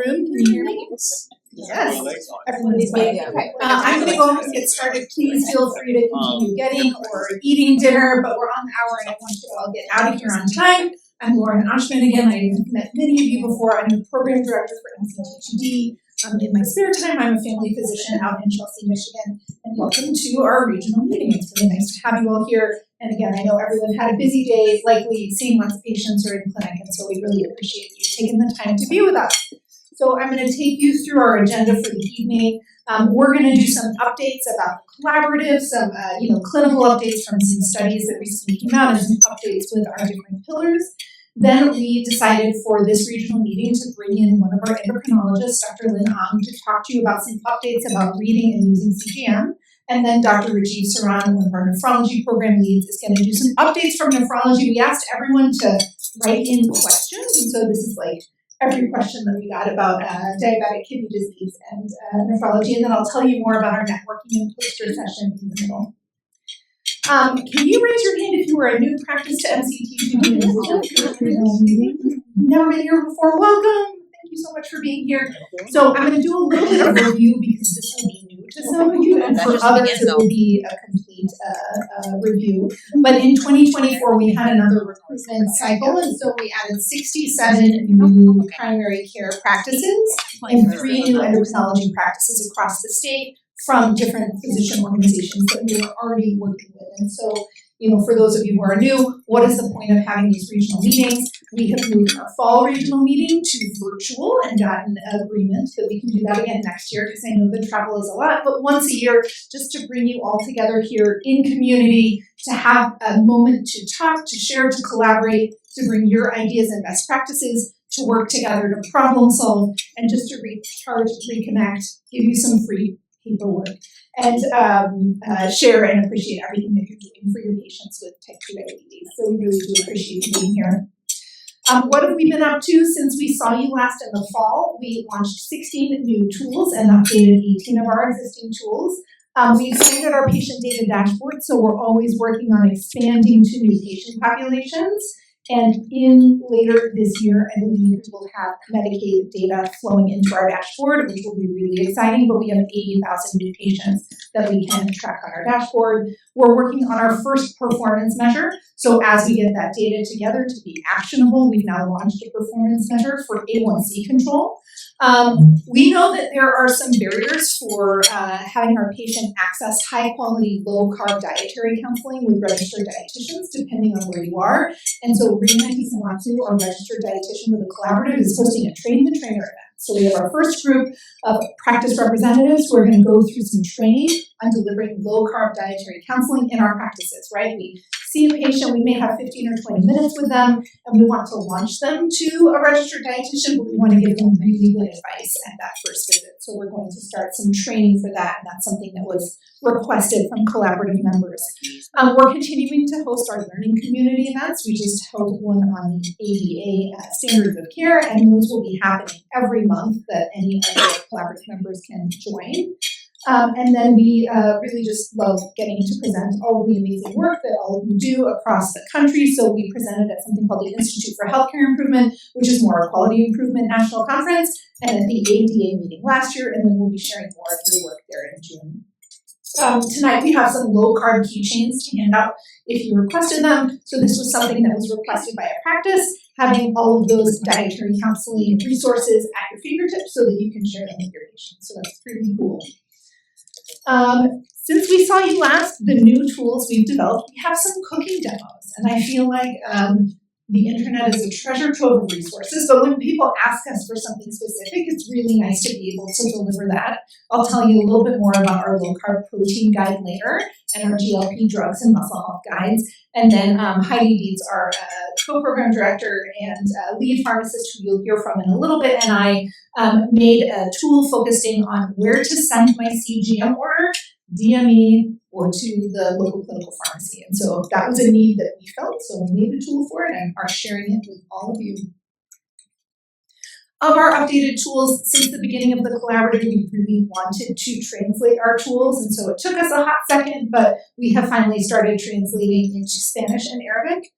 room. Can you hear me? Yes. Everybody's waiting. Okay. I'm going to go ahead and get started. Please feel free to continue getting or eating dinner, but we're on the hour and I want you to all get out of here on time. I'm Lauren Oshman again. I've met many of you before. I'm the program director for MCT2D. In my spare time, I'm a family physician out in Chelsea, Michigan. And welcome to our regional meeting. It's really nice to have you all here. And again, I know everyone had a busy day, likely seeing lots of patients or in clinic, and so we really appreciate you taking the time to be with us. So I'm going to take you through our agenda for the evening. We're going to do some updates about the collaborative, some clinical updates from some studies that recently came out, and some updates with our different pillars. Then we decided for this regional meeting to bring in one of our endocrinologists, Dr. Lynn Ang, to talk to you about some updates about reading and using CGM. And then Dr. Rajiv Saran, one of our nephrology program leads, is going to do some updates from nephrology. We asked everyone to write in questions, and so this is like every question that we got about diabetic kidney disease and nephrology, and then I'll tell you more about our networking and poster session in the middle. Can you raise your hand if you were a new practice to MCT2D? Never been here before. Welcome. Thank you so much for being here. So I'm going to do a little bit of review because this will be new to some of you, and for others it will be a complete review. But in 2024, we had another recruitment cycle, and so we added 67 new primary care practices and 3 new endocrinology practices across the state from different physician organizations that we were already working with. And so, for those of you who are new, what is the point of having these regional meetings? We have moved our fall regional meeting to virtual and gotten an agreement that we can do that again next year, because I know the travel is a lot, but once a year, just to bring you all together here in community, to have a moment to talk, to share, to collaborate, to bring your ideas and best practices, to work together, to problem solve, and just to recharge, reconnect, give you some free paperwork, and share and appreciate everything that you're doing for your patients with type 2 diabetes. So we really do appreciate you being here. What have we been up to since we saw you last in the fall? We launched 16 new tools and updated 18 of our existing tools. We expanded our patient data dashboard, so we're always working on expanding to new patient populations. And in later this year, I believe we'll have Medicaid data flowing into our dashboard, which will be really exciting, but we have 80,000 new patients that we can track on our dashboard. We're working on our first performance measure. So as we get that data together to be actionable, we've now launched a performance measure for A1C control. We know that there are some barriers for having our patient access high-quality, low-carb dietary counseling with registered dietitians, depending on where you are. And so Rina Hisamatsu, our registered dietitian with the collaborative, is hosting a Train the Trainer event. So we have our first group of practice representatives who are going to go through some training on delivering low-carb dietary counseling in our practices, right? We see a patient, we may have 15 or 20 minutes with them, and we want to launch them to a registered dietitian, but we want to give them really good advice at that first visit. So we're going to start some training for that, and that's something that was requested from collaborative members. We're continuing to host our learning community events. We just held one on the ADA standards of care, and those will be happening every month that any of the collaborative members can join. And then we really just love getting to present all of the amazing work that all of you do across the country. So we presented at something called the Institute for Healthcare Improvement, which is more a quality improvement national conference, and at the ADA meeting last year, and then we'll be sharing more of your work there in June. Tonight we have some low-carb keychains to hand out if you requested them. So this was something that was requested by a practice, having all of those dietary counseling resources at your fingertips so that you can share them with your patients. So that's pretty cool. Since we saw you last, the new tools we've developed, we have some cooking demos, and I feel like the internet is a treasure trove of resources, but when people ask us for something specific, it's really nice to be able to deliver that. I'll tell you a little bit more about our low-carb protein guide later, and our GLP drugs and muscle health guides, and then Heidi Deeds, our co-program director and lead pharmacist, who you'll hear from in a little bit, and I made a tool focusing on where to send my CGM order, DME, or to the local clinical pharmacy. And so that was a need that we felt, so we made a tool for it and are sharing it with all of you. Of our updated tools, since the beginning of the collaborative, we really wanted to translate our tools, and so it took us a hot second, but we have finally started translating into Spanish and Arabic.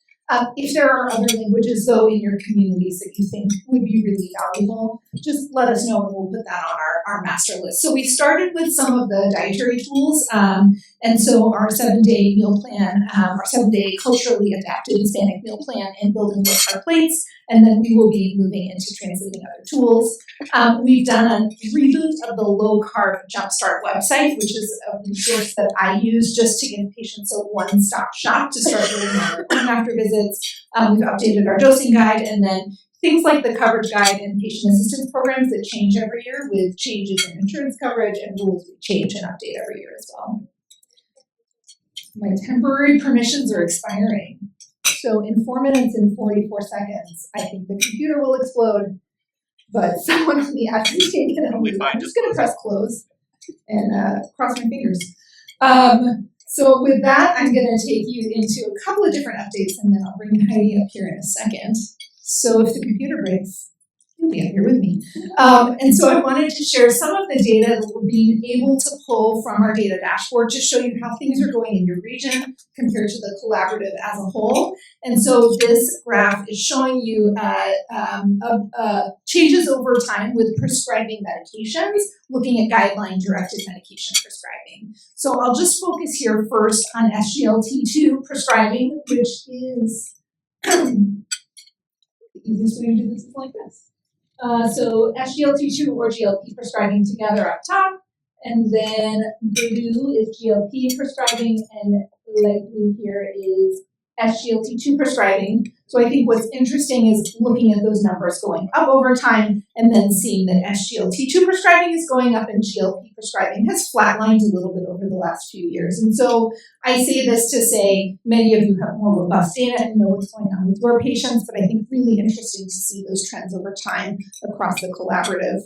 If there are other languages, though, in your communities that you think would be really valuable, just let us know and we'll put that on our master list. So we started with some of the dietary tools, and so our 7-day meal plan, our 7-day culturally adapted Hispanic meal plan, and building with our plates, and then we will be moving into translating other tools. We've done a reboot of the Low Carb Jumpstart website, which is a resource that I use just to give patients a one-stop shop to start doing their own after visits. We've updated our dosing guide, and then things like the coverage guide and patient assistance programs that change every year with changes in insurance coverage and rules we change and update every year as well. My temporary permissions are expiring. So in 4 minutes and 44 seconds, I think the computer will explode, but someone on the admin team can help me. I'm just going to press close and cross my fingers. So with that, I'm going to take you into a couple of different updates, and then I'll bring Heidi up here in a second. So if the computer breaks, you'll be up here with me. And so I wanted to share some of the data that we're being able to pull from our data dashboard to show you how things are going in your region compared to the collaborative as a whole. And so this graph is showing you changes over time with prescribing medications, looking at guideline-directed medication prescribing. So I'll just focus here first on SGLT2 prescribing, which is the easiest way to do this is like this. So SGLT2 or GLP prescribing together up top, and then blue is GLP prescribing, and light blue here is SGLT2 prescribing. So I think what's interesting is looking at those numbers going up over time and then seeing that SGLT2 prescribing is going up and GLP prescribing has flatlined a little bit over the last few years. And so I say this to say many of you have more robust data and know what's going on with your patients, but I think really interesting to see those trends over time across the collaborative.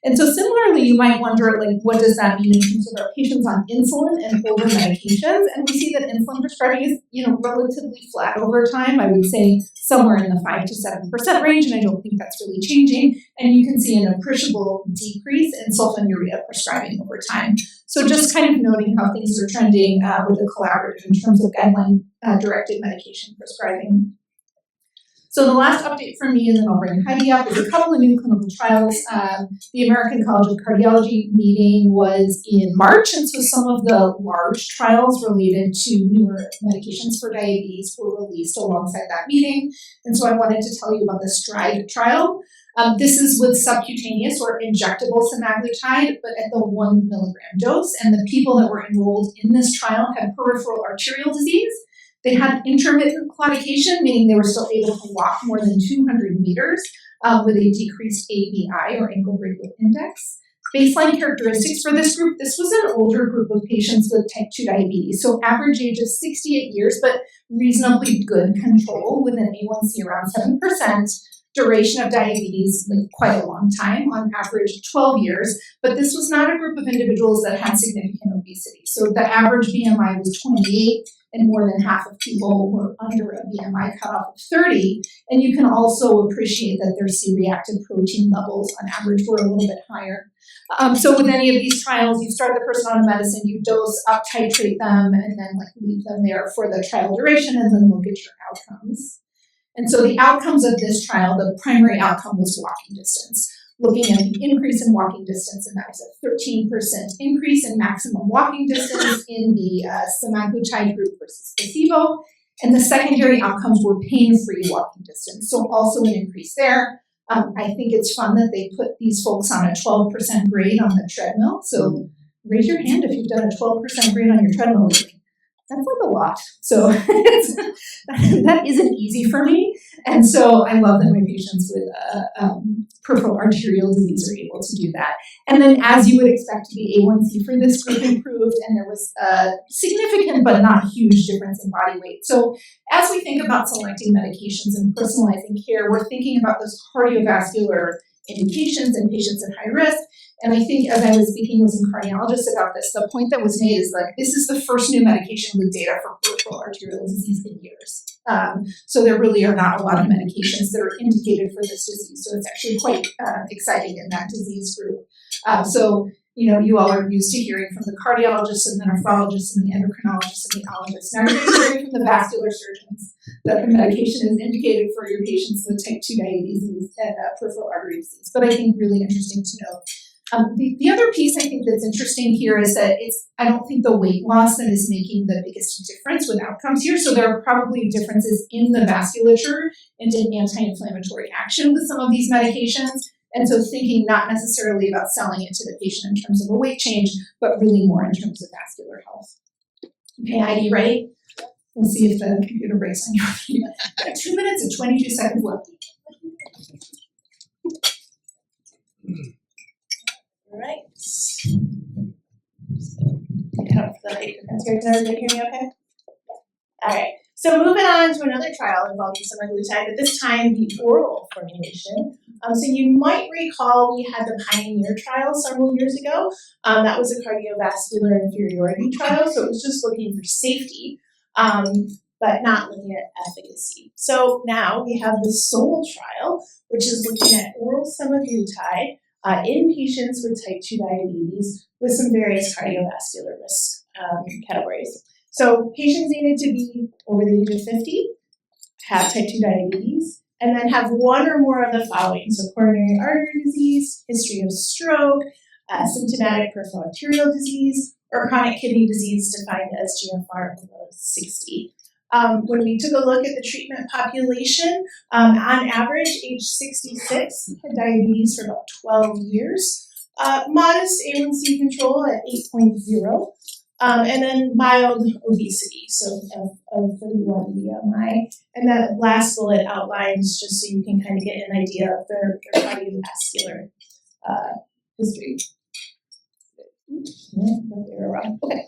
And so similarly, you might wonder, like, what does that mean in terms of our patients on insulin and older medications? And we see that insulin prescribing is, relatively flat over time. I would say somewhere in the 5 to 7% range, and I don't think that's really changing. And you can see an appreciable decrease in sulfonylurea prescribing over time. So just kind of noting how things are trending with the collaborative in terms of guideline-directed medication prescribing. So the last update from me, and then I'll bring Heidi up, is a couple of new clinical trials. The American College of Cardiology meeting was in March, and so some of the large trials related to newer medications for diabetes were released alongside that meeting. And so I wanted to tell you about the STRIDE trial. This is with subcutaneous or injectable semaglutide, but at the 1 milligram dose. And the people that were enrolled in this trial had peripheral arterial disease. They had intermittent claudication, meaning they were still able to walk more than 200 meters with a decreased ABI or ankle brachial index. Baseline characteristics for this group, this was an older group of patients with type 2 diabetes, so average age of 68 years, but reasonably good control with an A1C around 7%. Duration of diabetes, like quite a long time, on average 12 years, but this was not a group of individuals that had significant obesity. So the average BMI was 28, and more than half of people were under a BMI cutoff of 30. And you can also appreciate that their C-reactive protein levels on average were a little bit higher. So with any of these trials, you start the person on a medicine, you dose, up titrate them, and then leave them there for the trial duration, and then look at your outcomes. And so the outcomes of this trial, the primary outcome was walking distance. Looking at the increase in walking distance, and that was a 13% increase in maximum walking distance in the semaglutide group versus placebo. And the secondary outcomes were pain-free walking distance, so also an increase there. I think it's fun that they put these folks on a 12% grade on the treadmill. So raise your hand if you've done a 12% grade on your treadmill lately. That's like a lot. So that isn't easy for me. And so I love that my patients with peripheral arterial disease are able to do that. And then as you would expect, the A1C for this group improved, and there was a significant but not huge difference in body weight. So as we think about selecting medications and personalizing care, we're thinking about those cardiovascular indications in patients at high risk. And I think as I was speaking with some cardiologists about this, the point that was made is this is the first new medication with data for peripheral arterial disease in years. So there really are not a lot of medications that are indicated for this disease. So it's actually quite exciting in that disease group. So you all are used to hearing from the cardiologists and the nephrologists and the endocrinologists and the allergists. Now you're hearing from the vascular surgeons. that the medication is indicated for your patients with type 2 diabetes and peripheral artery disease, but I think really interesting to know. The other piece I think that's interesting here is that I don't think the weight loss that is making the biggest difference with outcomes here. So there are probably differences in the vasculature and in anti-inflammatory action with some of these medications. And so thinking not necessarily about selling it to the patient in terms of a weight change, but really more in terms of vascular health. Okay, Heidi, ready? We'll see if the computer breaks on you. 2 minutes and 22 seconds left. All right. Can everybody hear me okay? All right. So moving on to another trial involving semaglutide, but this time the oral formulation. So you might recall we had the Pioneer trial several years ago. That was a cardiovascular inferiority trial, so it was just looking for safety, but not looking at efficacy. So now we have the SOUL trial, which is looking at oral semaglutide in patients with type 2 diabetes with some various cardiovascular risk categories. So patients needed to be over the age of 50, have type 2 diabetes, and then have one or more of the following. So coronary artery disease, history of stroke, symptomatic peripheral arterial disease, or chronic kidney disease defined as GFR below 60. When we took a look at the treatment population, on average, age 66, had diabetes for about 12 years. Modest A1C control at 8.0. And then mild obesity, so of 31 BMI. And that last bullet outlines just so you can kind of get an idea of their cardiovascular history. Okay.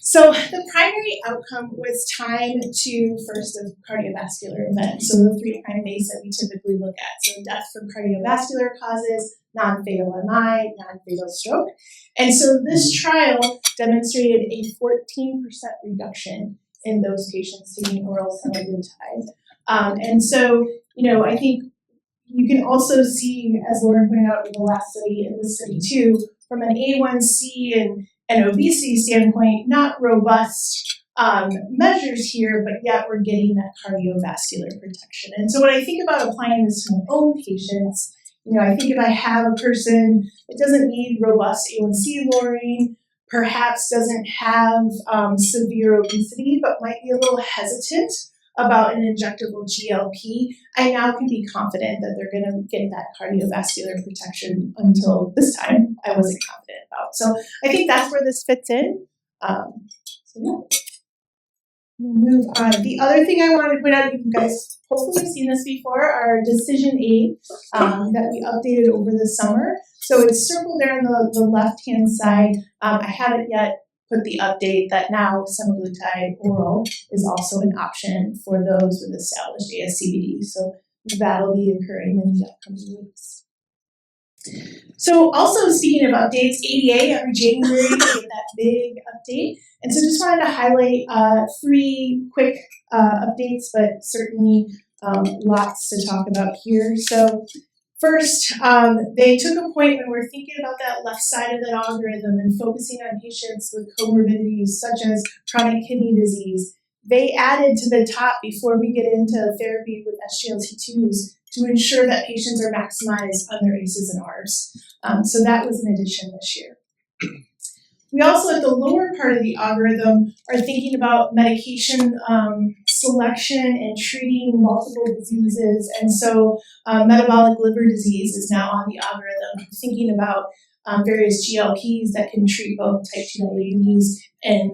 So the primary outcome was time to first of cardiovascular event. So the three primaries that we typically look at. So death from cardiovascular causes, non-fatal MI, non-fatal stroke. And so this trial demonstrated a 14% reduction in those patients taking oral semaglutide. And so, I think you can also see, as Lauren pointed out in the last study, in this study too, from an A1C and obesity standpoint, not robust measures here, but yet we're getting that cardiovascular protection. And so when I think about applying this to my own patients, I think if I have a person that doesn't need robust A1C lowering, perhaps doesn't have severe obesity, but might be a little hesitant about an injectable GLP, I now can be confident that they're going to get that cardiovascular protection until this time I wasn't confident about. So I think that's where this fits in. We'll move on. The other thing I wanted to point out, you guys hopefully have seen this before, our decision aid that we updated over the summer. So it's circled there on the left-hand side. I haven't yet put the update that now semaglutide oral is also an option for those with established ASCVD. So that'll be occurring in the upcoming weeks. So also speaking of updates, ADA every January we get that big update. And so just wanted to highlight three quick updates, but certainly lots to talk about here. So first, they took a point when we're thinking about that left side of the algorithm and focusing on patients with comorbidities such as chronic kidney disease. They added to the top before we get into therapy with SGLT2s to ensure that patients are maximized on their ACEs and ARBs. So that was an addition this year. We also, at the lower part of the algorithm, are thinking about medication selection and treating multiple diseases. And so metabolic liver disease is now on the algorithm, thinking about various GLPs that can treat both type 2 diabetes and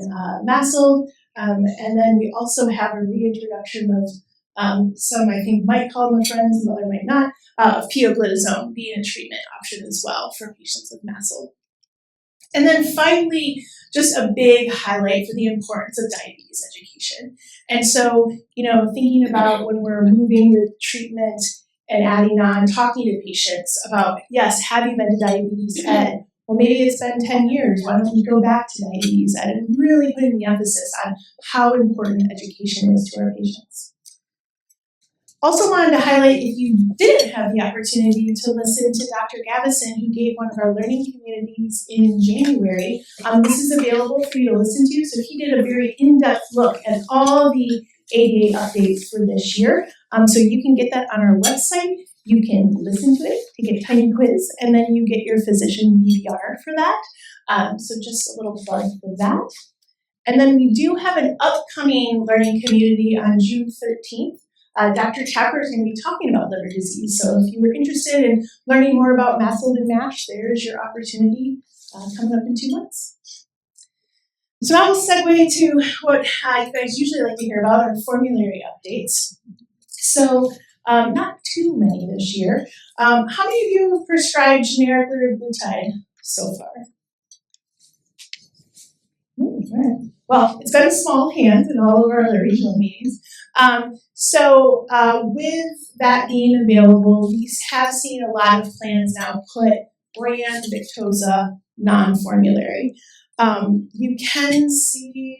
MASLD. And then we also have a reintroduction of some I think might call them a friend, some other might not, of pioglitazone being a treatment option as well for patients with MASLD. And then finally, just a big highlight for the importance of diabetes education. And so, thinking about when we're moving with treatment and adding on, talking to patients about, yes, have you been to diabetes ed? Well, maybe it's been 10 years. Why don't we go back to diabetes ed? And really putting the emphasis on how important education is to our patients. Also wanted to highlight, if you didn't have the opportunity to listen to Dr. Gavison, who gave one of our learning communities in January, this is available for you to listen to. So he did a very in-depth look at all the ADA updates for this year. So you can get that on our website. You can listen to it, take a tiny quiz, and then you get your physician BBR for that. So just a little plug for that. And then we do have an upcoming learning community on June 13th. Dr. Tapper is going to be talking about liver disease. So if you were interested in learning more about MASLD and MASH, there's your opportunity coming up in 2 months. So now we'll segue to what you guys usually like to hear about, our formulary updates. So not too many this year. How many of you have prescribed generic liraglutide so far? All right. Well, it's been a small hand in all of our other regional meetings. So with that being available, we have seen a lot of plans now put brand Victoza non-formulary. You can see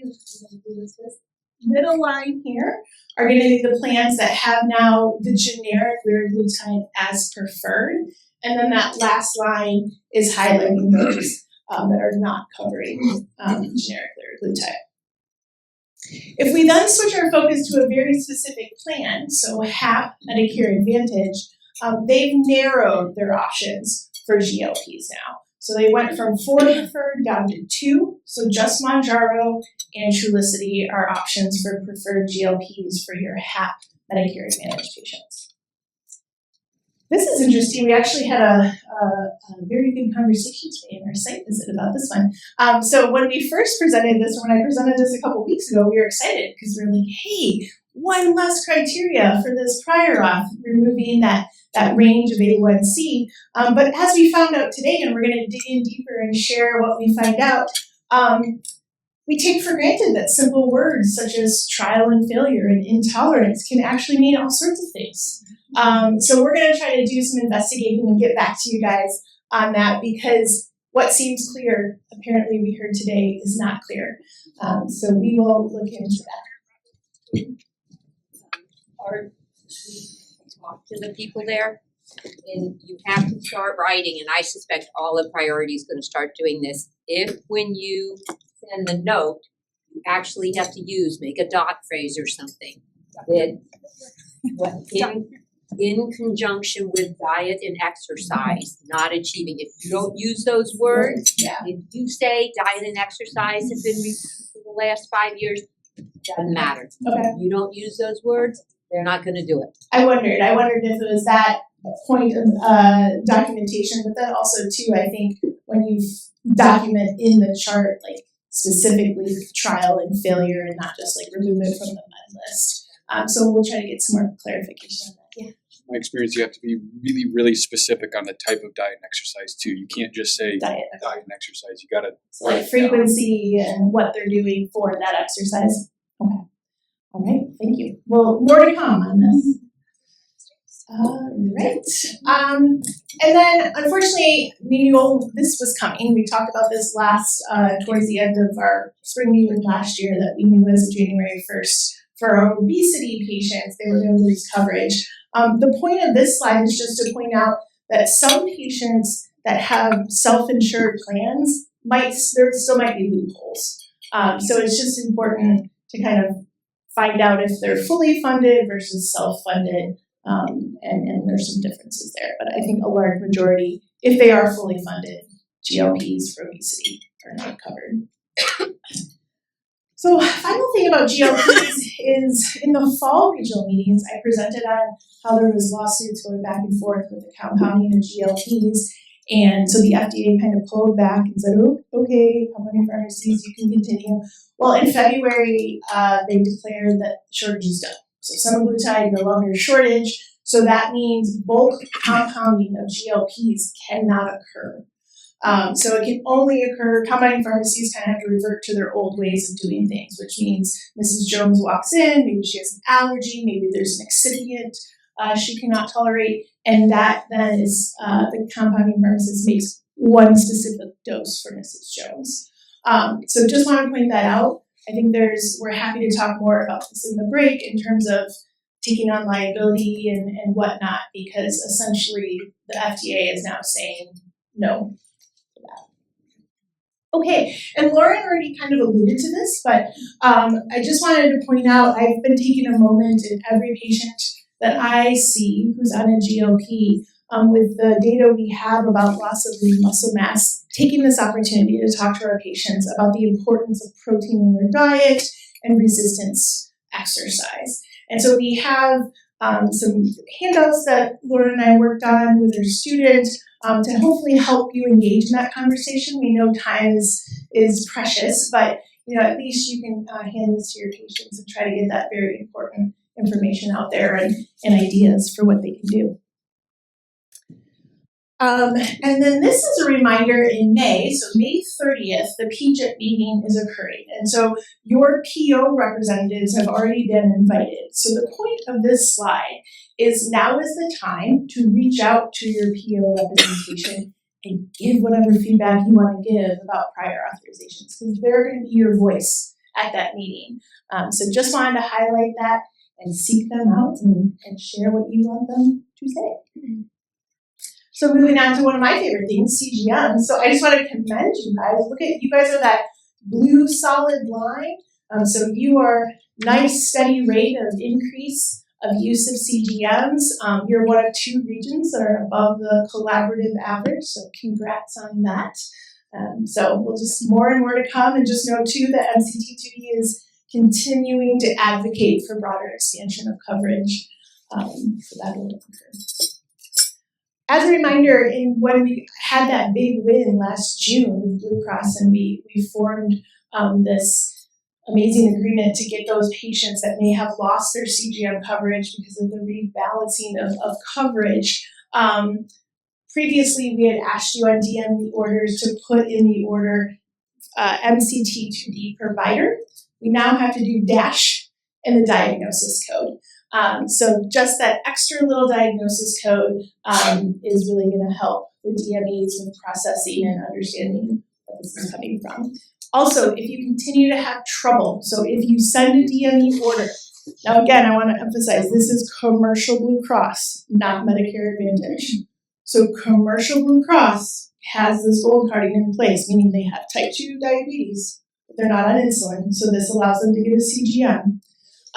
middle line here are going to be the plans that have now the generic liraglutide as preferred, and then that last line is highlighting those that are not covering generic liraglutide. If we then switch our focus to a very specific plan, so HAP, Medicare Advantage, they've narrowed their options for GLPs now. So they went from 4 preferred down to 2, so just Mounjaro and Trulicity are options for preferred GLPs for your HAP Medicare Advantage patients. This is interesting. We actually had a very good conversation today in our site visit about this one. So when we first presented this, or when I presented this a couple weeks ago, we were excited because we were like, hey, one less criteria for this prior auth, removing that range of A1C. But as we found out today, and we're going to dig in deeper and share what we find out, we take for granted that simple words such as trial and failure and intolerance can actually mean all sorts of things. So we're going to try to do some investigating and get back to you guys on that, because what seems clear, apparently we heard today, is not clear. So we will look into that. Or talk to the people there, and you have to start writing, and I suspect all of Priority is going to start doing this. If when you send the note, you actually have to make a dot phrase or something that in conjunction with diet and exercise, not achieving. If you don't use those words, if you say diet and exercise have been reduced for the last 5 years, doesn't matter. Okay. You don't use those words, they're not going to do it. I wondered if it was that point of documentation, but then also too, I think when you document in the chart, like specifically trial and failure, and not just like remove it from the med list. So we'll try to get some more clarification on that. Yeah. My experience, you have to be really, really specific on the type of diet and exercise too. You can't just say diet and exercise. You gotta like frequency and what they're doing for that exercise. Okay. All right. Thank you. Well, more to come on this. Right. And then, unfortunately, we knew this was coming. We talked about this towards the end of our spring meeting last year, that we knew as of January 1st, for our obesity patients, they were going to lose coverage. The point of this slide is just to point out that some patients that have self-insured plans there still might be loopholes. So it's just important to kind of find out if they're fully funded versus self-funded, and there's some differences there. But I think a large majority, if they are fully funded, GLPs for obesity are not covered. So final thing about GLPs is in the fall regional meetings, I presented on how there was lawsuits going back and forth with the compounding of GLPs. And so the FDA kind of pulled back and said, oh, okay, compounding pharmacies, you can continue. Well, in February, they declared that shortage is done. So semaglutide no longer a shortage. So that means bulk compounding of GLPs cannot occur. So it can only occur, compounding pharmacies kind of have to revert to their old ways of doing things, which means Mrs. Jones walks in, maybe she has an allergy, maybe there's an excipient she cannot tolerate, and that then is the compounding pharmacist makes one specific dose for Mrs. Jones. So just want to point that out. I think we're happy to talk more about this in the break in terms of taking on liability and whatnot, because essentially the FDA is now saying no. Okay, and Lauren already kind of alluded to this, but I just wanted to point out, I've been taking a moment in every patient that I see who's on a GLP, with the data we have about loss of lean muscle mass, taking this opportunity to talk to our patients about the importance of protein in their diet and resistance exercise. And so we have some handouts that Laura and I worked on with our students to hopefully help you engage in that conversation. We know time is precious, but at least you can hand this to your patients and try to get that very important information out there and ideas for what they can do. And then this is a reminder in May, so May 30th, the PGIP meeting is occurring. And so your PO representatives have already been invited. So the point of this slide is now is the time to reach out to your PO representation and give whatever feedback you want to give about prior authorizations, because they're going to be your voice at that meeting. So just wanted to highlight that and seek them out and share what you want them to say. So moving on to one of my favorite things, CGM. So I just want to commend you guys. Look at, you guys are that blue solid line. So you are nice steady rate of increase of use of CGMs. You're one of 2 regions that are above the collaborative average. So congrats on that. So we'll just more and more to come, and just know too that MCT2D is continuing to advocate for broader expansion of coverage. So that will occur. As a reminder, when we had that big win last June with Blue Cross, and we formed this amazing agreement to get those patients that may have lost their CGM coverage because of the rebalancing of coverage. Previously, we had asked you on DME orders to put in the order MCT2D provider. We now have to do dash in the diagnosis code. So just that extra little diagnosis code is really going to help the DMEs with processing and understanding where this is coming from. Also, if you continue to have trouble, so if you send a DME order, now again, I want to emphasize this is commercial Blue Cross, not Medicare Advantage. So commercial Blue Cross has this gold carding in place, meaning they have type 2 diabetes, but they're not on insulin, so this allows them to get a CGM.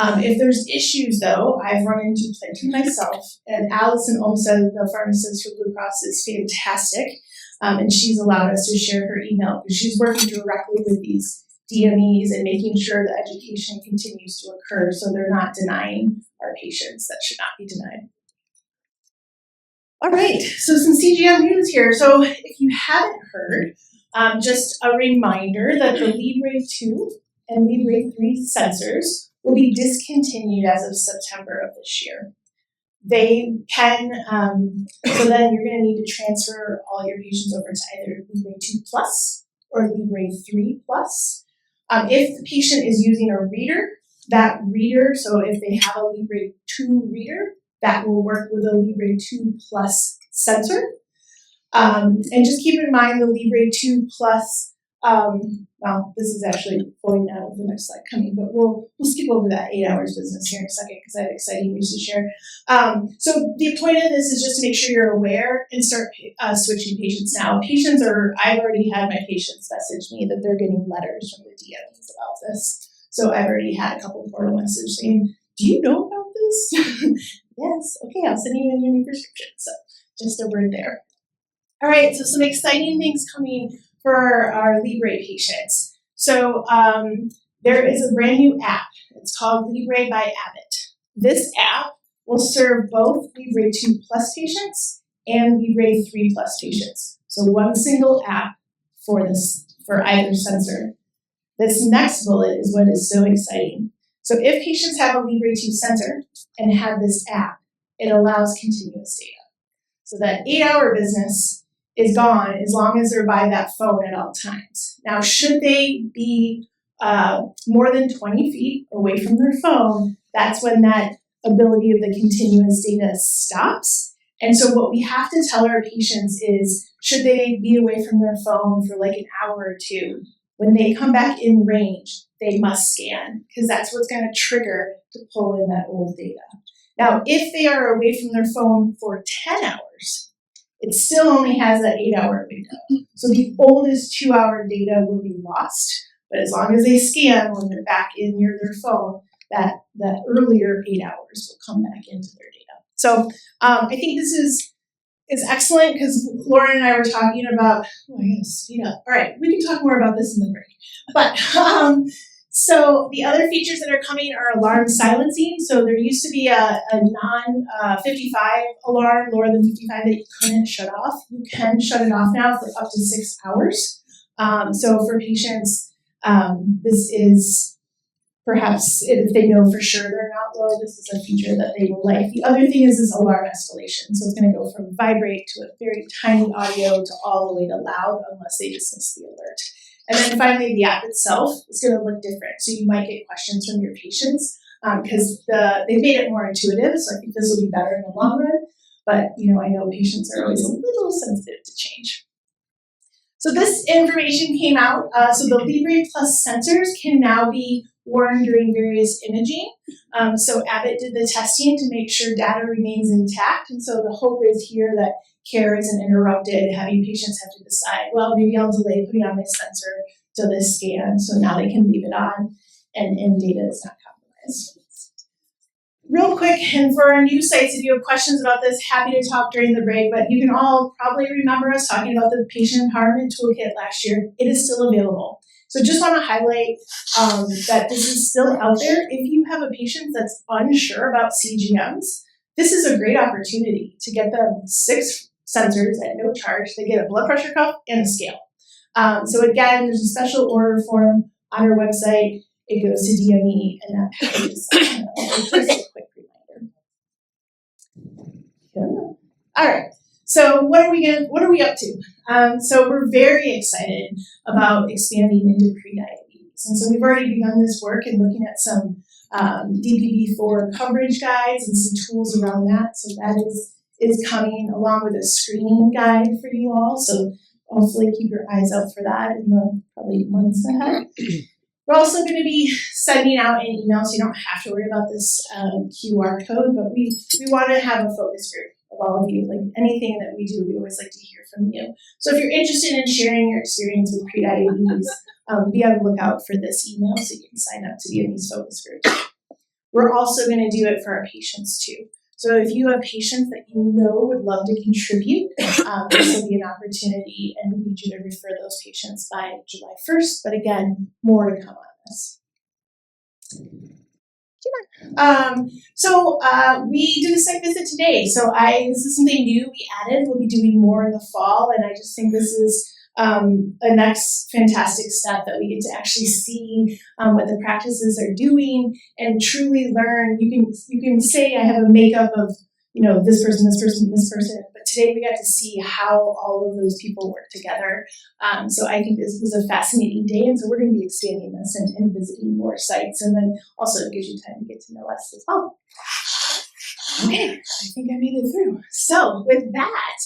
If there's issues, though, I've run into plenty myself, and Allison Olmsted, the pharmacist for Blue Cross, is fantastic, and she's allowed us to share her email because she's working directly with these DMEs and making sure that education continues to occur so they're not denying our patients that should not be denied. All right, so some CGM news here. So if you haven't heard, just a reminder that the Libre 2 and Libre 3 sensors will be discontinued as of September of this year. They can, so then you're going to need to transfer all your patients over to either Libre 2 Plus or Libre 3 Plus. If the patient is using a reader, that reader, so if they have a Libre 2 reader, that will work with a Libre 2 Plus sensor. And just keep in mind the Libre 2 Plus, well, this is actually going out of the next slide coming, but we'll skip over that 8 hours business here in a second because I have exciting news to share. So the point of this is just to make sure you're aware and start switching patients now. I've already had my patients message me that they're getting letters from the DMs about this. So I've already had a couple portal messages saying, do you know about this? Yes, okay, I'll send you in your new prescription. So just a word there. All right, so some exciting things coming for our Libre patients. So there is a brand new app. It's called Libre by Abbott. This app will serve both Libre 2 Plus patients and Libre 3 Plus patients. So one single app for either sensor. This next bullet is what is so exciting. So if patients have a Libre 2 sensor and have this app, it allows continuous data. So that 8-hour business is gone as long as they're by that phone at all times. Now, should they be more than 20 feet away from their phone, that's when that ability of the continuous data stops. And so what we have to tell our patients is, should they be away from their phone for like an hour or two, when they come back in range, they must scan, because that's what's going to trigger to pull in that old data. Now, if they are away from their phone for 10 hours, it still only has that 8-hour window. So the oldest 2-hour data will be lost, but as long as they scan when they're back in near their phone, that earlier 8 hours will come back into their data. So I think this is excellent because Lauren and I were talking about, I gotta speed up. All right, we can talk more about this in the break. But so the other features that are coming are alarm silencing. So there used to be a non-55 alarm, lower than 55, that you couldn't shut off. You can shut it off now for up to 6 hours. So for patients, this is perhaps if they know for sure they're not low, this is a feature that they will like. The other thing is this alarm escalation. So it's going to go from vibrate to a very tiny audio to all the way to loud unless they dismiss the alert. And then finally, the app itself is going to look different. So you might get questions from your patients because they've made it more intuitive. So I think this will be better in the long run. But I know patients are always a little sensitive to change. So this information came out. So the Libre Plus sensors can now be worn during various imaging. So Abbott did the testing to make sure data remains intact. And so the hope is here that care isn't interrupted, having patients have to decide, well, maybe I'll delay putting on my sensor to this scan. So now they can leave it on and data is not compromised. Real quick, and for our new sites, if you have questions about this, happy to talk during the break, but you can all probably remember us talking about the Patient Empowerment Toolkit last year. It is still available. So just want to highlight that this is still out there. If you have a patient that's unsure about CGMs, this is a great opportunity to get them 6 sensors at no charge. They get a blood pressure cuff and a scale. So again, there's a special order form on our website. It goes to DME and that package is just a quick reminder. Yeah. All right. So what are we up to? So we're very excited about expanding into prediabetes. And so we've already begun this work and looking at some DPD-4 coverage guides and some tools around that. So that is coming along with a screening guide for you all. So hopefully keep your eyes out for that in the probably months ahead. We're also going to be sending out an email, so you don't have to worry about this QR code, but we want to have a focus group of all of you. Like anything that we do, we always like to hear from you. So if you're interested in sharing your experience with prediabetes, be on the lookout for this email so you can sign up to be in these focus groups. We're also going to do it for our patients too. So if you have patients that you know would love to contribute, this will be an opportunity, and we need you to refer those patients by July 1st. But again, more to come on this. We did a site visit today. So this is something new we added. We'll be doing more in the fall, and I just think this is a next fantastic step that we get to actually see what the practices are doing and truly learn. You can say I have a makeup of this person, but today we got to see how all of those people work together. So I think this was a fascinating day, and so we're going to be expanding this and visiting more sites, and then also it gives you time to get to know us as well. Okay, I think I made it through. So with that,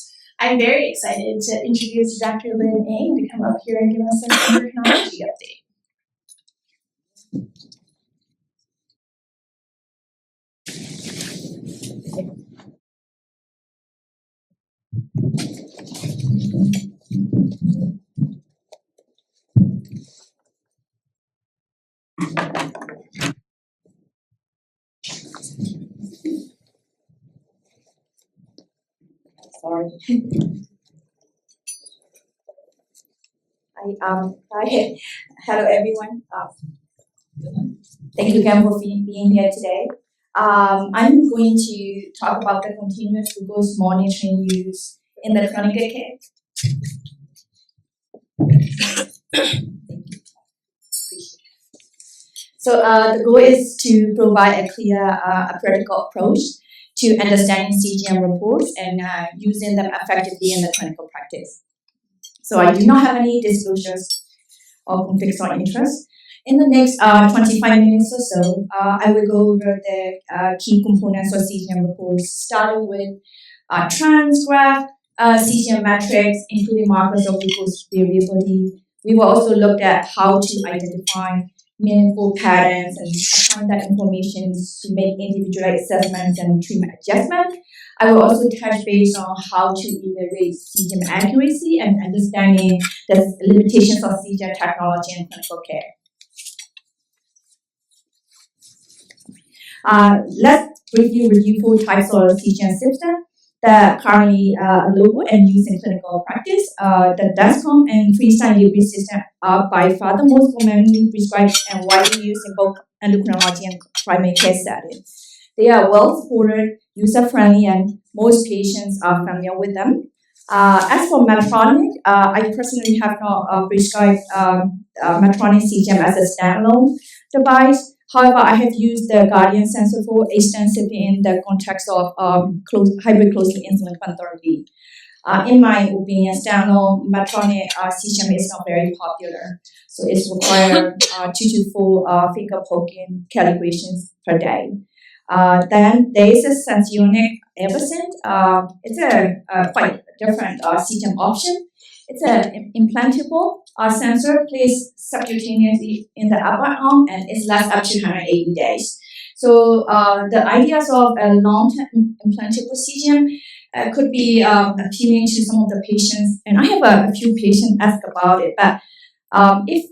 I'm very excited to introduce Dr. Lynn Eng to come up here and give us an endocrinology update. Sorry. Hi, hello everyone. Thank you again for being here today. I'm going to talk about the continuous glucose monitoring used in the clinical care. So the goal is to provide a clear, a practical approach to understanding CGM reports and using them effectively in the clinical practice. So I do not have any disclosures or conflicts of interest. In the next 25 minutes or so, I will go over the key components of CGM reports, starting with transgraph, CGM metrics, including markers of glucose variability. We will also look at how to identify meaningful patterns and apply that information to make individual assessments and treatment adjustments. I will also touch base on how to evaluate CGM accuracy and understanding the limitations of CGM technology in clinical care. Let's briefly review 4 types of CGM system that currently available and used in clinical practice. The DESCOM and freestyle delivery system are by far the most commonly prescribed and widely used in both endocrinology and primary care settings. They are well supported, user-friendly, and most patients are familiar with them. As for Medtronic, I personally have not prescribed Medtronic CGM as a standalone device. However, I have used the Guardian sensor for extensively in the context of hybrid closed-loop insulin pump therapy. In my opinion, standalone Medtronic CGM is not very popular, so it requires 2 to 4 finger poking calibrations per day. Then there is a Sensionic Eversense. It's a quite different CGM option. It's an implantable sensor placed subcutaneously in the upper arm and it lasts up to 180 days. So the ideas of a long-term implantable CGM could be appealing to some of the patients, and I have a few patients ask about it. But if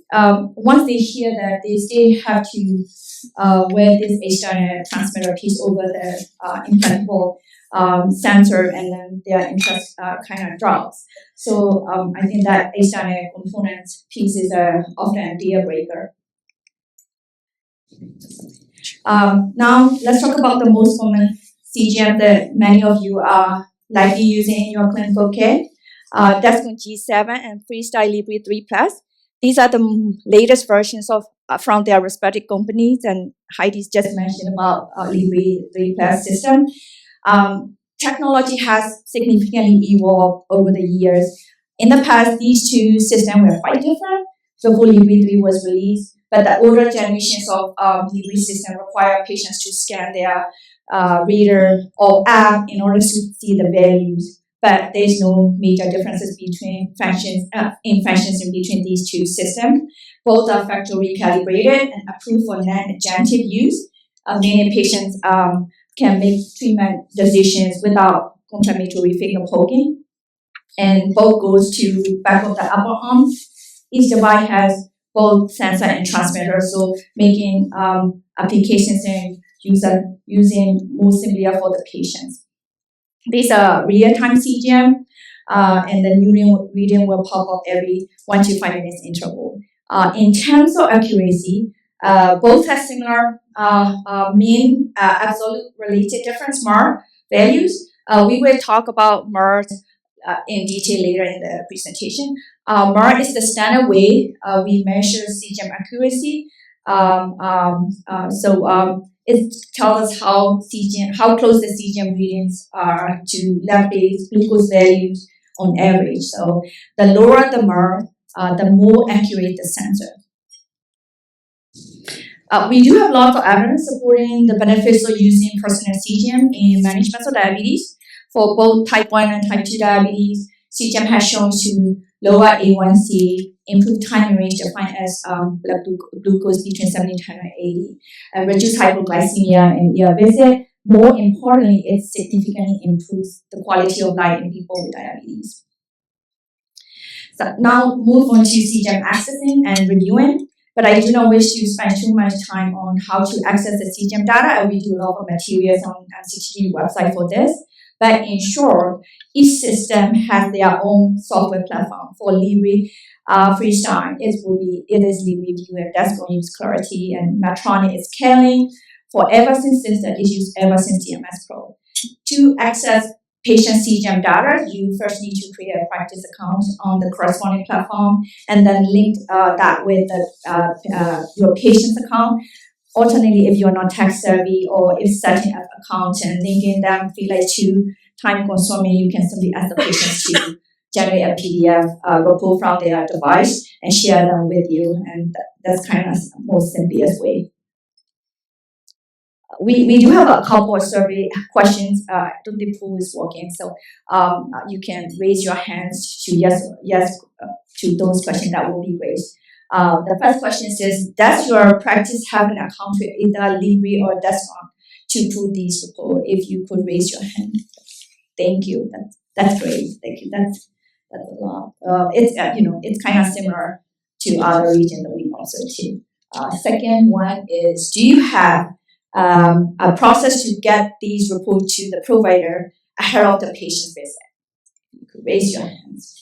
once they hear that they still have to wear this HDNA transmitter piece over the implantable sensor, and then their interest kind of drops. So I think that HDNA component piece is often a deal breaker. Now let's talk about the most common CGM that many of you are likely using in your clinical care. Descom G7 and Freestyle Libre 3 Plus. These are the latest versions of from their respective companies, and Heidi's just mentioned about Libre 3 Plus system. Technology has significantly evolved over the years. In the past, these 2 systems were quite different before Libre 3 was released, but the older generations of Libre system require patients to scan their reader or app in order to see the values. But there's no major differences between functions in between these 2 systems. Both are factory calibrated and approved for non-adjunctive use. Many patients can make treatment decisions without confirmatory finger poking. And both goes to back of the upper arm. Each device has both sensor and transmitter, so making applications and using more simpler for the patients. These are real-time CGM, and the new reading will pop up every 1 to 5 minutes interval. In terms of accuracy, both have similar mean absolute related difference MAR values. We will talk about MAR in detail later in the presentation. MAR is the standard way we measure CGM accuracy. It tells us how close the CGM readings are to lab-based glucose values on average. So the lower the MAR, the more accurate the sensor. We do have lots of evidence supporting the benefits of using personal CGM in management of diabetes. For both type 1 and type 2 diabetes, CGM has shown to lower A1C, improve time in range defined as blood glucose between 70 to 180, reduce hypoglycemia and ER visit. More importantly, it significantly improves the quality of life in people with diabetes. So now move on to CGM accessing and reviewing. But I do not wish to spend too much time on how to access the CGM data, and we do a lot of materials on MCT2D website for this. But in short, each system has their own software platform. For Libre Freestyle, it is Libre View, and that's going to use Clarity, and Medtronic is Caling. For Eversense system, it uses Eversense DMS Pro. To access patient CGM data, you first need to create a practice account on the corresponding platform, and then link that with your patient's account. Alternatively, if you're not tech savvy or if setting up accounts and linking them feel like too time consuming, you can simply ask the patients to generate a PDF report from their device and share them with you, and that's kind of the most simplest way. We do have a couple of survey questions. I don't think the pool is working, so you can raise your hands to yes to those questions that will be raised. The first question says, does your practice have an account with either Libre or Descom to put these report? If you could raise your hand. Thank you. That's great. Thank you. That's a lot. It's kind of similar to other regions that we also do. Second one is, do you have a process to get these reports to the provider ahead of the patient visit? You could raise your hands.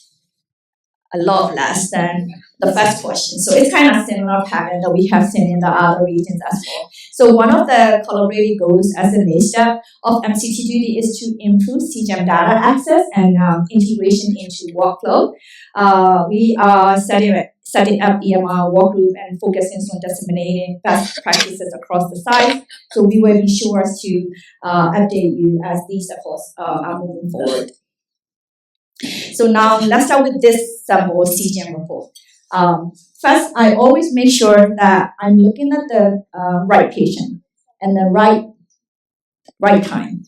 A lot less than the first question. So it's kind of similar pattern that we have seen in the other regions as well. So one of the collaborative goals as a main step of MCT2D is to improve CGM data access and integration into workflow. We are setting up EMR work group and focusing on disseminating best practices across the site. So we will be sure to update you as these efforts are moving forward. So now let's start with this sample CGM report. First, I always make sure that I'm looking at the right patient and the right time.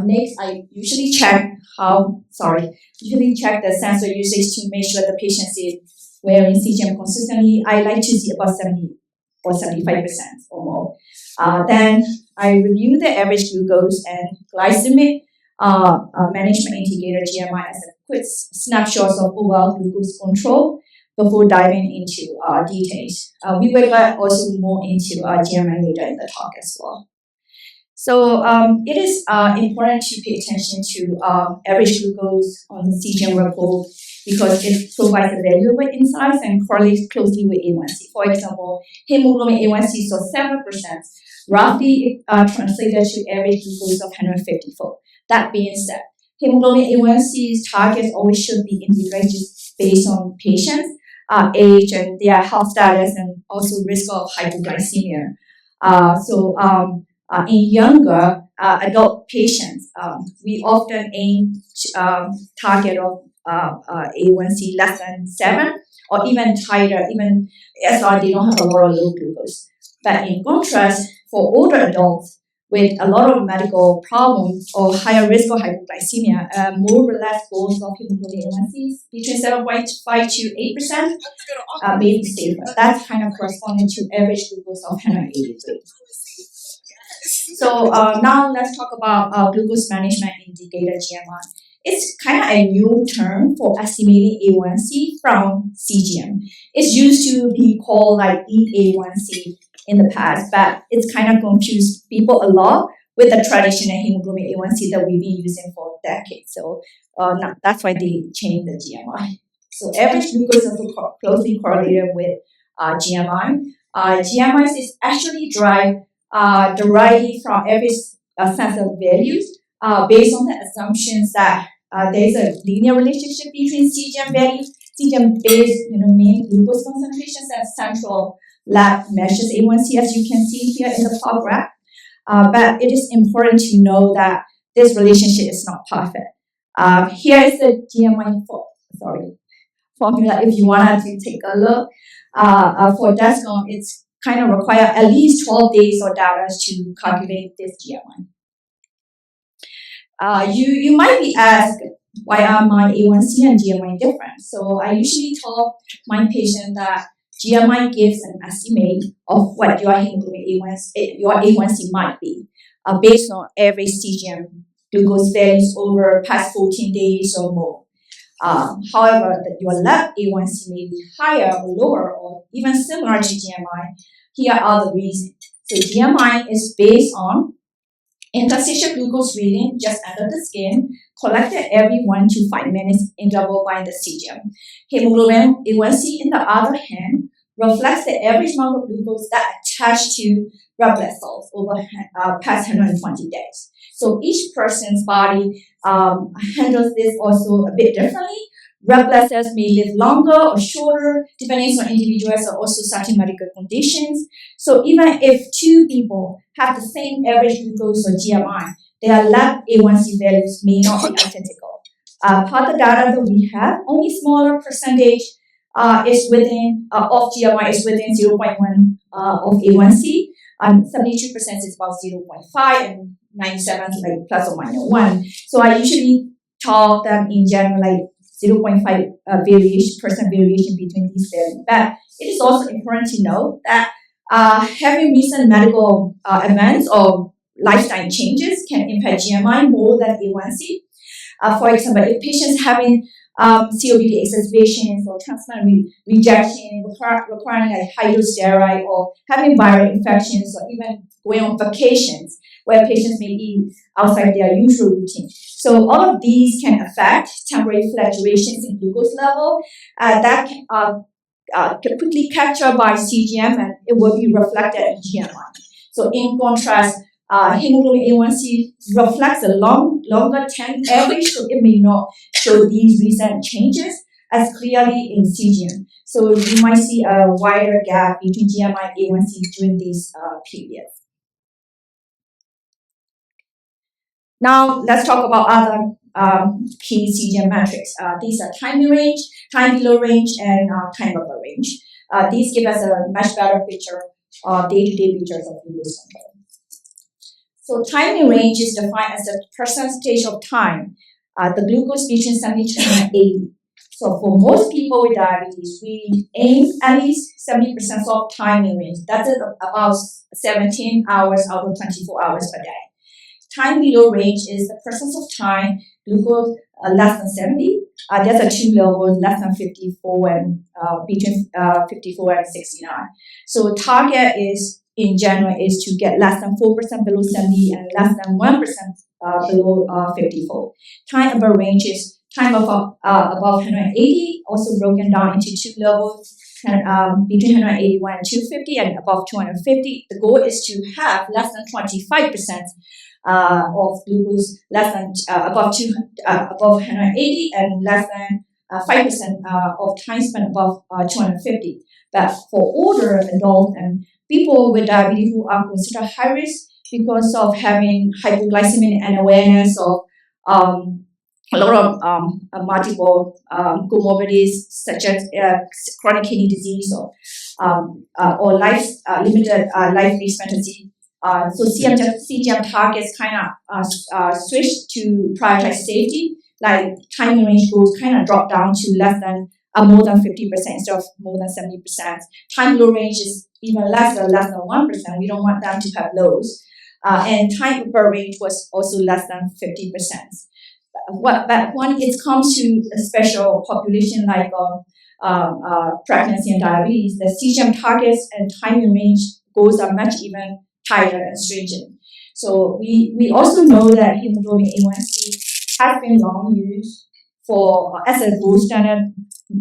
Next, I usually check the sensor usage to make sure the patient is wearing CGM consistently. I like to see about 70 or 75% or more. Then I review the average glucose and glycemic management indicator GMI as a quick snapshot of overall glucose control before diving into details. We will get also more into GMI later in the talk as well. So it is important to pay attention to average glucose on the CGM report because it provides valuable insights and correlates closely with A1C. For example, hemoglobin A1C saw 7%, roughly translated to average glucose of 154. That being said, hemoglobin A1C's targets always should be integrated based on patients' age and their health status and also risk of hypoglycemia. In younger adult patients, we often aim target of A1C less than 7 or even tighter, even as long as they don't have a lot of low glucose. But in contrast, for older adults, with a lot of medical problems or higher risk of hypoglycemia, more relaxed goals of hemoglobin A1Cs between 7.5 to 8% may be safer. That's kind of corresponding to average glucose of 183. So now let's talk about glucose management indicator GMI. It's kind of a new term for estimating A1C from CGM. It's used to be called like EA1C in the past, but it's kind of confused people a lot with the traditional hemoglobin A1C that we've been using for decades. So that's why they changed the GMI. So average glucose is also closely correlated with GMI. GMI is actually derived from every sensor values based on the assumptions that there is a linear relationship between CGM values, CGM-based mean glucose concentrations, and central lab measures A1C, as you can see here in the top graph. But it is important to know that this relationship is not perfect. Here is the GMI formula if you wanted to take a look. For DESCON, it's kind of require at least 12 days of data to calculate this GMI. You might be asked, why are my A1C and GMI different? So I usually tell my patient that GMI gives an estimate of what your hemoglobin A1C might be based on every CGM glucose values over past 14 days or more. However, your lab A1C may be higher or lower or even similar to GMI. Here are the reasons. So GMI is based on interstitial glucose reading just under the skin, collected every 1 to 5 minutes interval by the CGM. Hemoglobin A1C, in the other hand, reflects the average amount of glucose that attached to red blood cells over past 120 days. So each person's body handles this also a bit differently. Red blood cells may live longer or shorter, depending on individuals and also certain medical conditions. So even if two people have the same average glucose or GMI, their lab A1C values may not be identical. Part of the data that we have, only smaller percentage is within of GMI is within 0.1 of A1C. 72% is about 0.5 and 97 is like plus or minus 1. So I usually tell them in general like 0.5% variation between these values. But it is also important to know that having recent medical events or lifestyle changes can impact GMI more than A1C. For example, if patients having COPD exacerbations or transplant rejection, requiring like hydrosteroid, or having viral infections, or even going on vacations where patients may be outside their usual routine. So all of these can affect temporary fluctuations in glucose level that can quickly captured by CGM, and it will be reflected in GMI. So in contrast, hemoglobin A1C reflects a longer time average, so it may not show these recent changes as clearly in CGM. So you might see a wider gap between GMI and A1C during these periods. Now let's talk about other key CGM metrics. These are time in range, time below range, and time above range. These give us a much better picture of day-to-day features of glucose control. So time in range is defined as the percentage of time the glucose between 72 and 80. So for most people with diabetes, we aim at least 70% of time in range. That's about 17 hours out of 24 hours per day. Time below range is the presence of time glucose less than 70. There's a two levels, less than 54 and between 54 and 69. So target is in general is to get less than 4% below 70 and less than 1% below 54. Time above range is time above 180, also broken down into two levels, and between 181 and 250 and above 250. The goal is to have less than 25% of glucose less than above 180 and less than 5% of time spent above 250. But for older adults and people with diabetes who are considered high risk because of having hypoglycemia and awareness of a lot of multiple comorbidids such as chronic kidney disease or life limited life expectancy. So CGM targets kind of switch to prioritize safety, like time in range goals kind of drop down to less than more than 50% instead of more than 70%. Time below range is even less than 1%. We don't want them to have lows. And time above range was also less than 50%. But when it comes to a special population like pregnancy and diabetes, the CGM targets and time in range goals are much even tighter and stringent. So we also know that hemoglobin A1C has been long used as a gold standard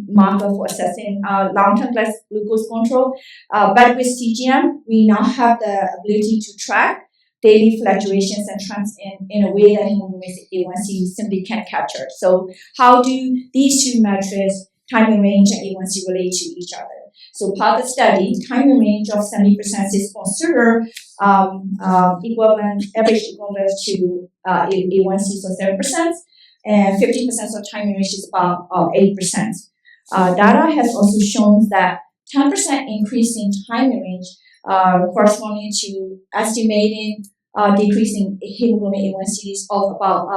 marker for assessing long-term glucose control. But with CGM, we now have the ability to track daily fluctuations and trends in a way that hemoglobin A1C simply can't capture. So how do these two metrics, time in range and A1C, relate to each other? So part of the study, time in range of 70% is considered average equivalent to A1C, so 7%, and 50% of time in range is about 8%. Data has also shown that 10% increase in time in range corresponding to estimating decreasing hemoglobin A1Cs of about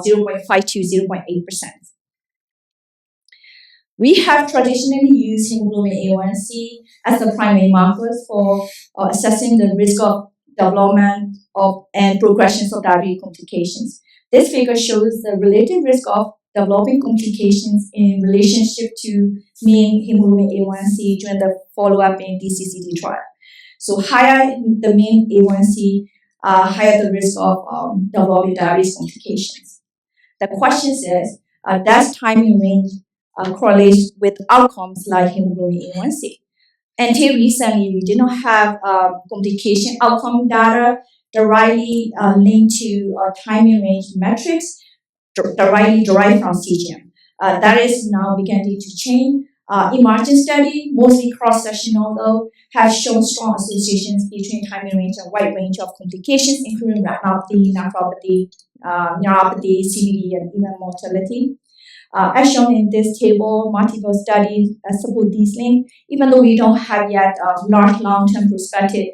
0.5 to 0.8%. We have traditionally used hemoglobin A1C as the primary markers for assessing the risk of development and progression of diabetes complications. This figure shows the relative risk of developing complications in relationship to mean hemoglobin A1C during the follow-up in DCCD trial. So higher the mean A1C, higher the risk of developing diabetes complications. The question is, does time in range correlate with outcomes like hemoglobin A1C? Until recently, we did not have complication outcome data directly linked to time in range metrics directly derived from CGM. That is now beginning to change. Emerging study, mostly cross-sectional though, have shown strong associations between time in range and wide range of complications, including retinopathy, nephropathy, neuropathy, CVD, and even mortality. As shown in this table, multiple studies support these links, even though we don't have yet a large long-term prospective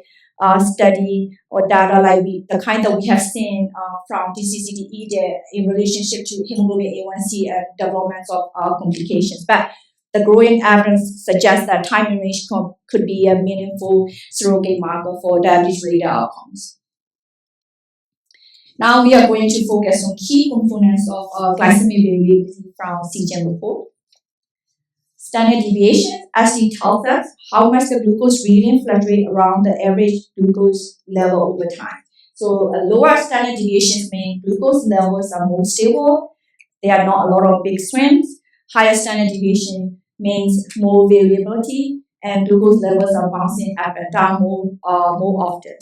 study or data like the kind that we have seen from DCCD in relationship to hemoglobin A1C and development of complications. But the growing evidence suggests that time in range could be a meaningful surrogate marker for diabetes-related outcomes. Now we are going to focus on key components of glycemic variability from CGM report. Standard deviation actually tells us how much the glucose really fluctuates around the average glucose level over time. So a lower standard deviations mean glucose levels are more stable. There are not a lot of big swings. Higher standard deviation means more variability and glucose levels are bouncing up and down more often.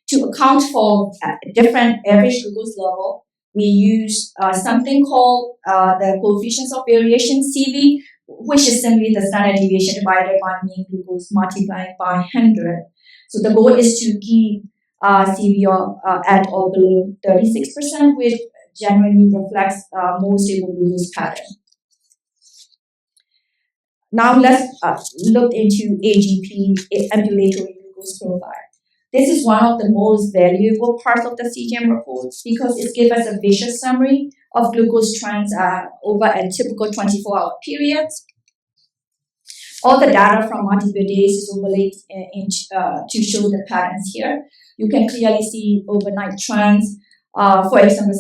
To account for different average glucose level, we use something called the coefficients of variation, CV, which is simply the standard deviation divided by mean glucose multiplied by 100. So the goal is to keep CV at or below 36%, which generally reflects more stable glucose pattern. Now let's look into AGP, ambulatory glucose profile. This is one of the most valuable parts of the CGM report because it gives us a visual summary of glucose trends over a typical 24-hour period. All the data from multiple days is overlaid to show the patterns here. You can clearly see overnight trends. For example,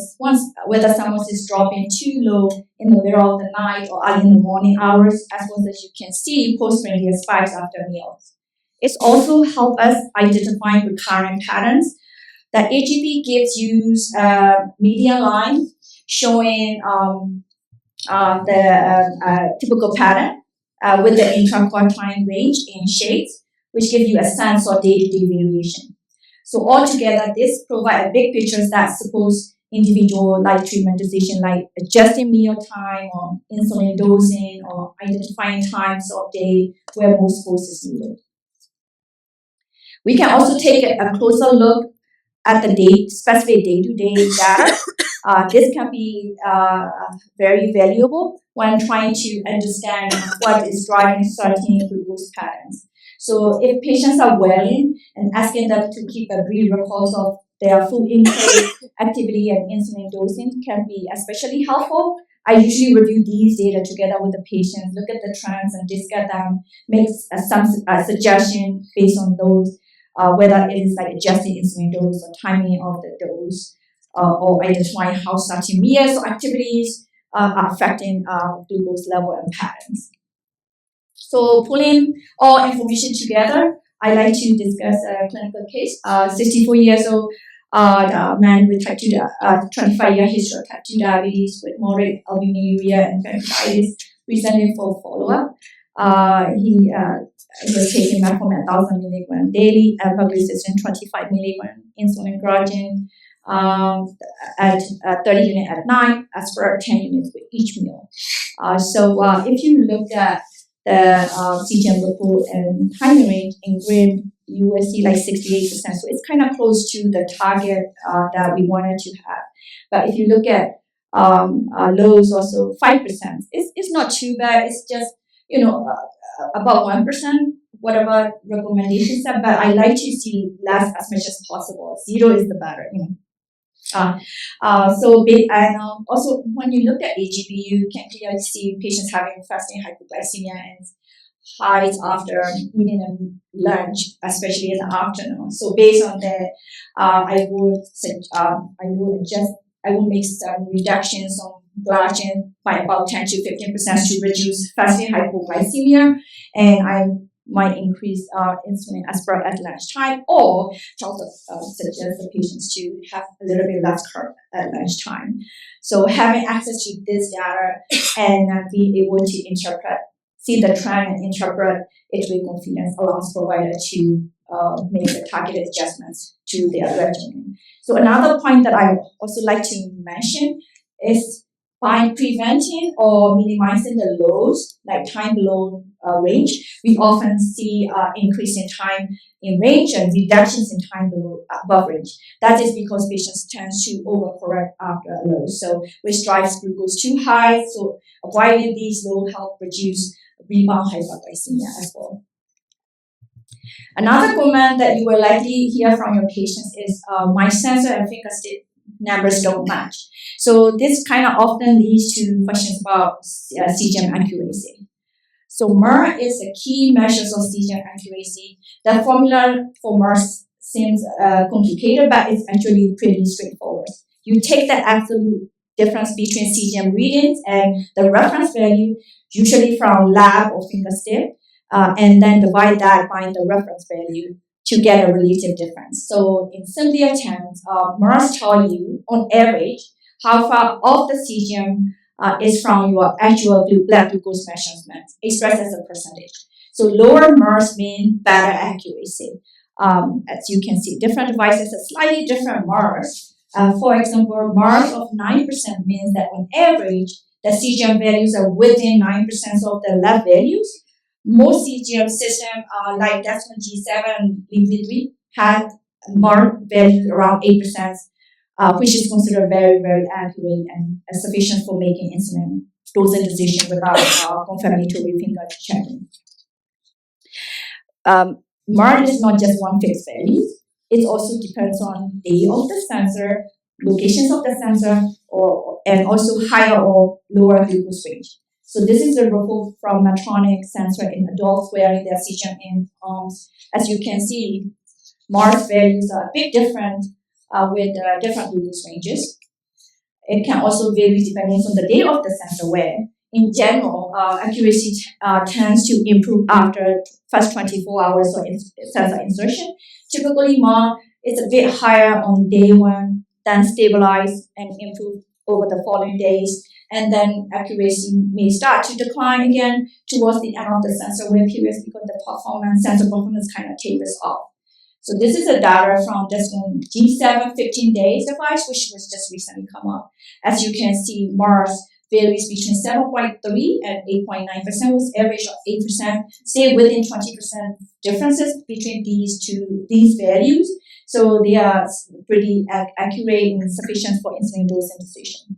whether someone is dropping too low in the middle of the night or early in the morning hours, as well as you can see postprandial spikes after meals. It's also help us identify recurrent patterns. The AGP gives you a median line showing the typical pattern with the intraquartile range in shades, which give you a sense of day-to-day variation. So altogether, this provides a big picture that supports individual like treatment decision, like adjusting meal time or insulin dosing or identifying times of day where most force is needed. We can also take a closer look at the specific day-to-day data. This can be very valuable when trying to understand what is driving certain glucose patterns. So if patients are weighing and asking them to keep a brief record of their food intake, activity, and insulin dosing can be especially helpful. I usually review these data together with the patients, look at the trends and discuss them, make some suggestions based on those, whether it is like adjusting insulin dose or timing of the dose, or identifying how certain meals or activities are affecting glucose level and patterns. So pulling all information together, I like to discuss a clinical case. 64 years old man with type 2, 25-year history of type 2 diabetes with moderate albuminuria and pancreatitis, presented for follow-up. He was taking metformin 1,000 milligram daily, empagliflozin 25 milligram, insulin glargine at 30 units at night, aspirin 10 units with each meal. So if you look at the CGM report and time range in green, you will see like 68%. So it's kind of close to the target that we wanted to have. But if you look at lows, also 5%, it's not too bad. It's just, about 1%, whatever recommendations are. But I like to see less as much as possible. 0 is the better, and also when you look at AGP, you can clearly see patients having fasting hypoglycemia and highs after eating a lunch, especially in the afternoon. So based on that, I will make some reductions on glargine by about 10 to 15% to reduce fasting hypoglycemia, and I might increase insulin aspirin at lunchtime, or also suggest the patients to have a little bit less carb at lunchtime. So having access to this data and being able to see the trend and interpret it with confidence allows provider to make the targeted adjustments to their regimen. So another point that I also like to mention is by preventing or minimizing the lows, like time below range, we often see increase in time in range and reductions in time below above range. That is because patients tend to overcorrect after a low, so which drives glucose too high. So avoiding these low help reduce rebound hyperglycemia as well. Another comment that you will likely hear from your patients is my sensor efficacy numbers don't match. So this kind of often leads to questions about CGM accuracy. So MER is a key measure of CGM accuracy. The formula for MER seems complicated, but it's actually pretty straightforward. you take the absolute difference between CGM readings and the reference value, usually from lab or finger stick, and then divide that by the reference value to get a relative difference. So in simpler terms, MARS tell you on average how far off the CGM is from your actual blood glucose measurement, expressed as a percentage. So lower MARS mean better accuracy. As you can see, different devices have slightly different MARS. For example, MARS of 9% means that on average, the CGM values are within 9% of the lab values. Most CGM systems, like Desmond G7 and LiveV3, had MARS values around 8%, which is considered very, very accurate and sufficient for making insulin dosing decision without confirmatory finger checking. MARS is not just one fixed value. It also depends on day of the sensor, locations of the sensor, and also higher or lower glucose range. So this is a report from Medtronic sensor in adults wearing their CGM in arms. As you can see, MARS values are a bit different with different glucose ranges. It can also vary depending on the day of the sensor wear. In general, accuracy tends to improve after first 24 hours of sensor insertion. Typically, MARS is a bit higher on day one, then stabilize and improve over the following days. And then accuracy may start to decline again towards the end of the sensor wear period because the sensor performance kind of tapers off. So this is a data from this G7 15 days device, which was just recently come up. As you can see, MARS varies between 7.3 and 8.9%, with average of 8%, stay within 20% differences between these values. So they are pretty accurate and sufficient for insulin dosing decision.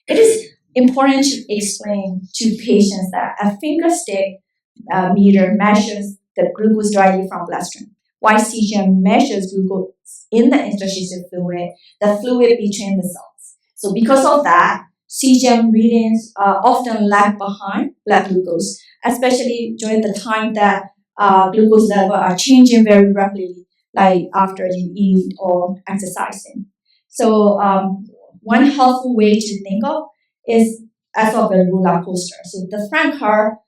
It is important to explain to patients that a finger stick meter measures the glucose directly from bloodstream, while CGM measures glucose in the interstitial fluid, the fluid between the cells. So because of that, CGM readings often lag behind blood glucose, especially during the time that glucose levels are changing very rapidly, like after you eat or exercising. So one helpful way to think of is as of a roller coaster. So the front car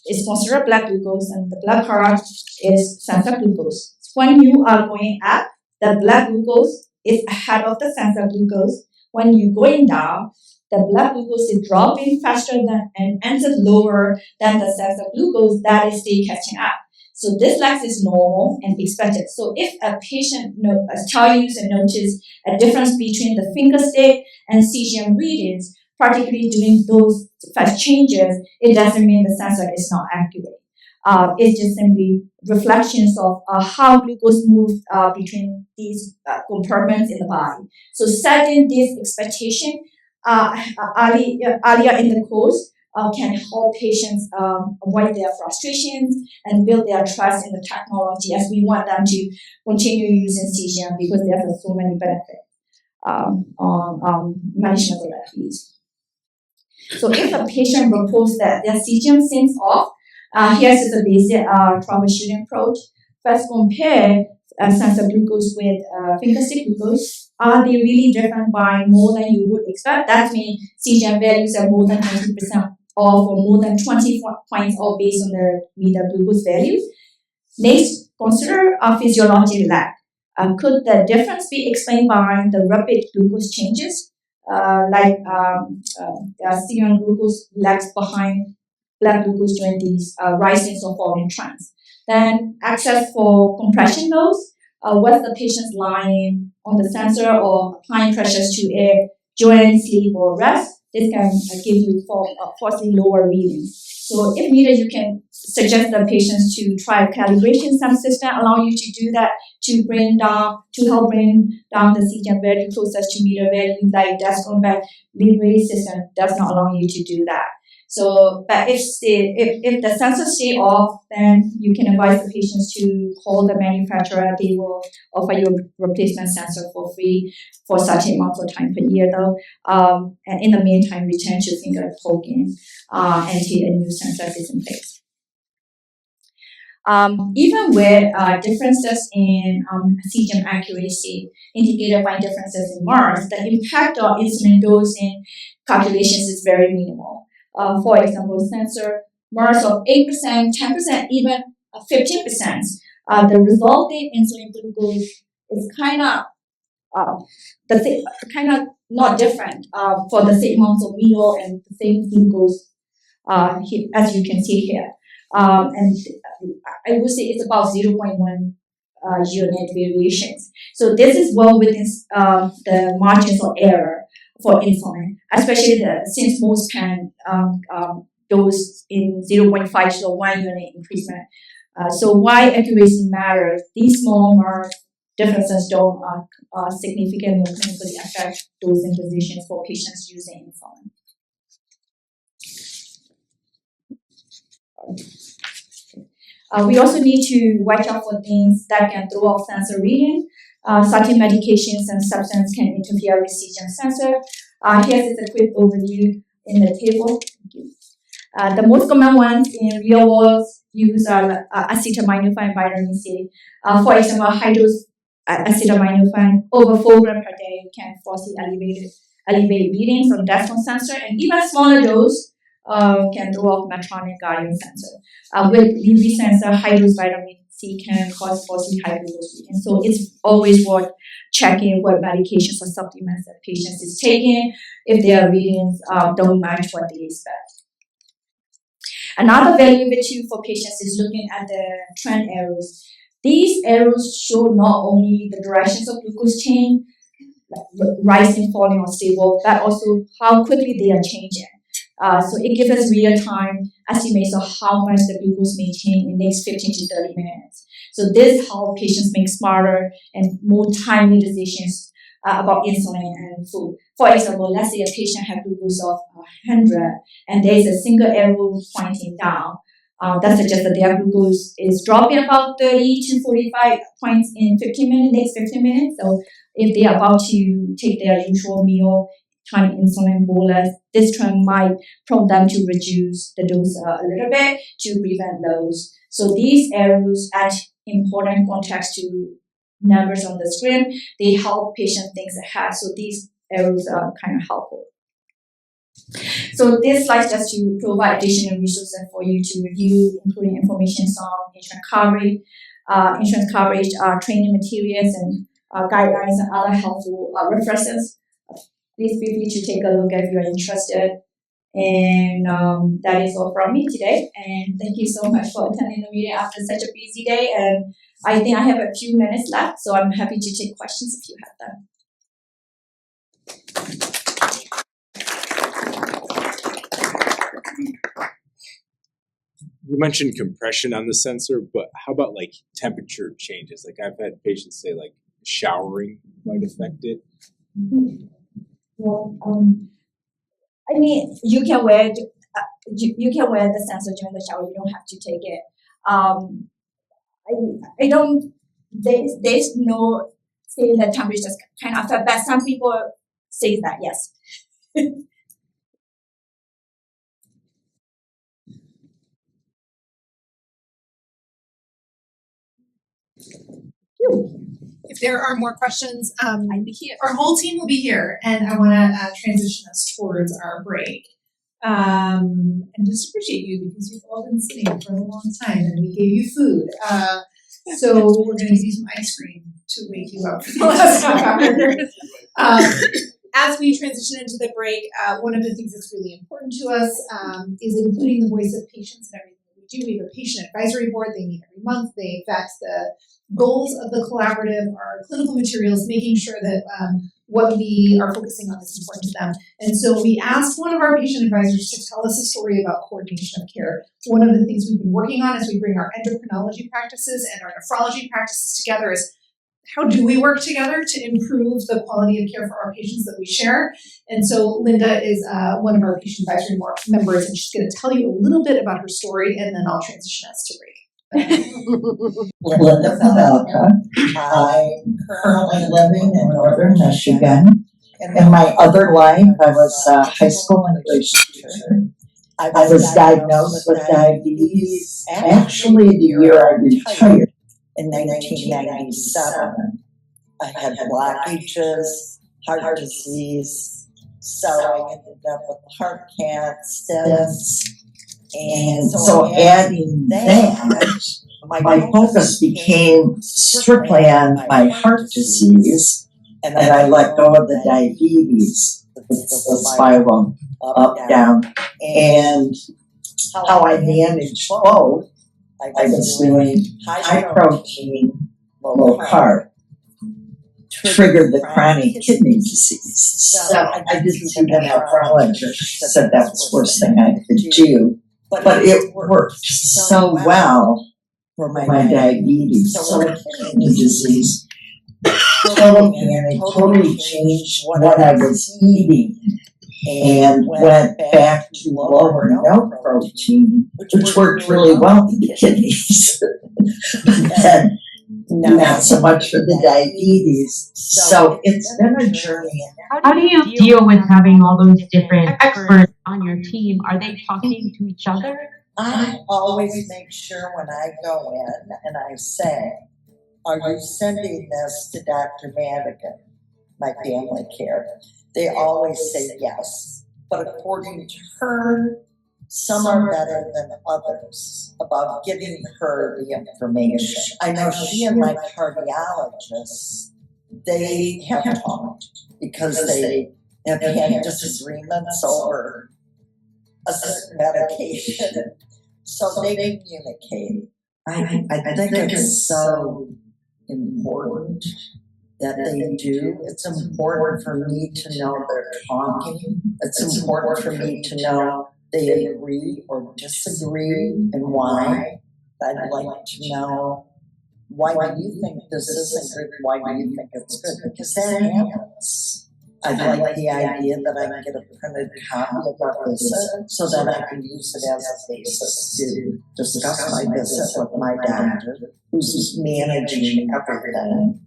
is considered blood glucose, and the blood car is sensor glucose. When you are going up, the blood glucose is ahead of the sensor glucose. When you're going down, the blood glucose is dropping faster than and ends up lower than the sensor glucose that is still catching up. So this lag is normal and expected. So if a patient tells you and notice a difference between the finger stick and CGM readings, particularly during those fast changes, it doesn't mean the sensor is not accurate. It's just simply reflections of how glucose moves between these compartments in the body. So setting this expectation earlier in the course can help patients avoid their frustrations and build their trust in the technology, as we want them to continue using CGM because there's so many benefits on management of diabetes. So if a patient reports that their CGM seems off, here's the basic troubleshooting approach. First, compare sensor glucose with finger stick glucose. Are they really different by more than you would expect? That means CGM values are more than 20% off or more than 20 points off based on their meter glucose values. Next, consider a physiologic lag. Could the difference be explained by the rapid glucose changes? Like serum glucose lags behind blood glucose during these rising or falling trends. Then access for compression loads. What's the patient's lying on the sensor or applying pressures to air during sleep or rest? This can give you falsely lower readings. So if needed, you can suggest the patients to try a calibration system, allow you to do that to help bring down the CGM value closer to meter value, like Descom, but LiveV system does not allow you to do that. So, but if the sensors stay off, then you can advise the patients to call the manufacturer. They will offer you a replacement sensor for free for such amount of time per year, though. And in the meantime, return to finger poking until a new sensor is in place. Even with differences in CGM accuracy indicated by differences in Mars, the impact of insulin dosing calculations is very minimal. For example, sensor Mars of 8%, 10%, even 15%. The resulting insulin glucose is kind of not different for the same amount of meal and the same glucose as you can see here. And I would say it's about 0.1 unit variations. So this is well within the margins of error for insulin, especially since most can dose in 0.5 to 1 unit increasement. So why accuracy matters? These small differences don't significantly or clinically affect dosing decisions for patients using insulin. We also need to watch out for things that can throw off sensor reading. Certain medications and substances can interfere with CGM sensor. Here's a quick overview in the table. The most common ones in real world use are acetaminophen and vitamin C. For example, high-dose acetaminophen over 4 grams per day can falsely elevate readings on desktop sensor, and even smaller dose can throw off Medtronic Guardian sensor. With UV sensor, high-dose vitamin C can cause falsely high glucose readings. So it's always worth checking what medications or supplements that patients is taking if their readings don't match what they expect. Another valuable tool for patients is looking at the trend arrows. These arrows show not only the directions of glucose change, like rising, falling, or stable, but also how quickly they are changing. So it gives us real-time estimates of how much the glucose may change in the next 15 to 30 minutes. So this helps patients make smarter and more timely decisions about insulin and food. For example, let's say a patient has glucose of 100 and there is a single arrow pointing down. That suggests that their glucose is dropping about 30 to 45 points in 15 minutes, next 15 minutes. So if they are about to take their usual meal, time insulin bolus, this trend might prompt them to reduce the dose a little bit to prevent those. So these arrows add important context to numbers on the screen. They help patients think ahead. So these arrows are kind of helpful. So this slide just to provide additional resources for you to review, including information on insurance coverage, training materials, and guidelines and other helpful references. Please feel free to take a look if you're interested. And that is all from me today. And thank you so much for attending the meeting after such a busy day. And I think I have a few minutes left, so I'm happy to take questions if you have them. You mentioned compression on the sensor, but how about like temperature changes? Like I've had patients say like showering might affect it. Well, I mean, you can wear the sensor during the shower. You don't have to take it. I don't. There's no saying that temperature just kind of affect, but some people say that yes. If there are more questions, I'd be here. our whole team will be here, and I want to transition us towards our break. And just appreciate you because you've all been sitting for a long time, and we gave you food. So we're going to give you some ice cream to wake you up for the last half hour. As we transition into the break, one of the things that's really important to us is including the voice of patients in everything that we do. We have a patient advisory board. They meet every month. They vet the goals of the collaborative, our clinical materials, making sure that what we are focusing on is important to them. And so we asked one of our patient advisors to tell us a story about coordination of care. One of the things we've been working on as we bring our endocrinology practices and our nephrology practices together is how do we work together to improve the quality of care for our patients that we share? And so Linda is one of our patient advisory members, and she's going to tell you a little bit about her story, and then I'll transition us to break. Linda Fidalka. I'm currently living in northern Michigan. In my other life, I was a high school English teacher. I was diagnosed with diabetes actually the year I retired in 1997. I had blockages, heart disease, so I ended up with heart cath, stents, and so adding that, my focus became strictly on my heart disease, and I let go of the diabetes, the spiral up, down, and how I managed both. I was doing high protein, low carb, triggered the chronic kidney disease. So I did see the nephrologist, said that was the worst thing I could do, but it worked so well for my diabetes, so kidney disease totally changed what I was eating and went back to lower no protein, which worked really well for the kidneys. But then not so much for the diabetes. So it's been a journey. How do you deal with having all those different experts on your team? Are they talking to each other? I always make sure when I go in and I say, are you sending this to Dr. Madigan, my family care? They always say yes, but according to her, some are better than others about giving her the information. I know she and my cardiologist, they have talked because they have had disagreements over a certain medication, so they communicate. I think it's so important that they do. It's important for me to know they're talking. It's important for me to know they agree or disagree and why. I'd like to know, why do you think this isn't good? Why do you think it's good? Because that happens. I like the idea that I can get a printed copy of our visit so that I can use it as a basis to discuss my visit with my doctor, who's managing everything.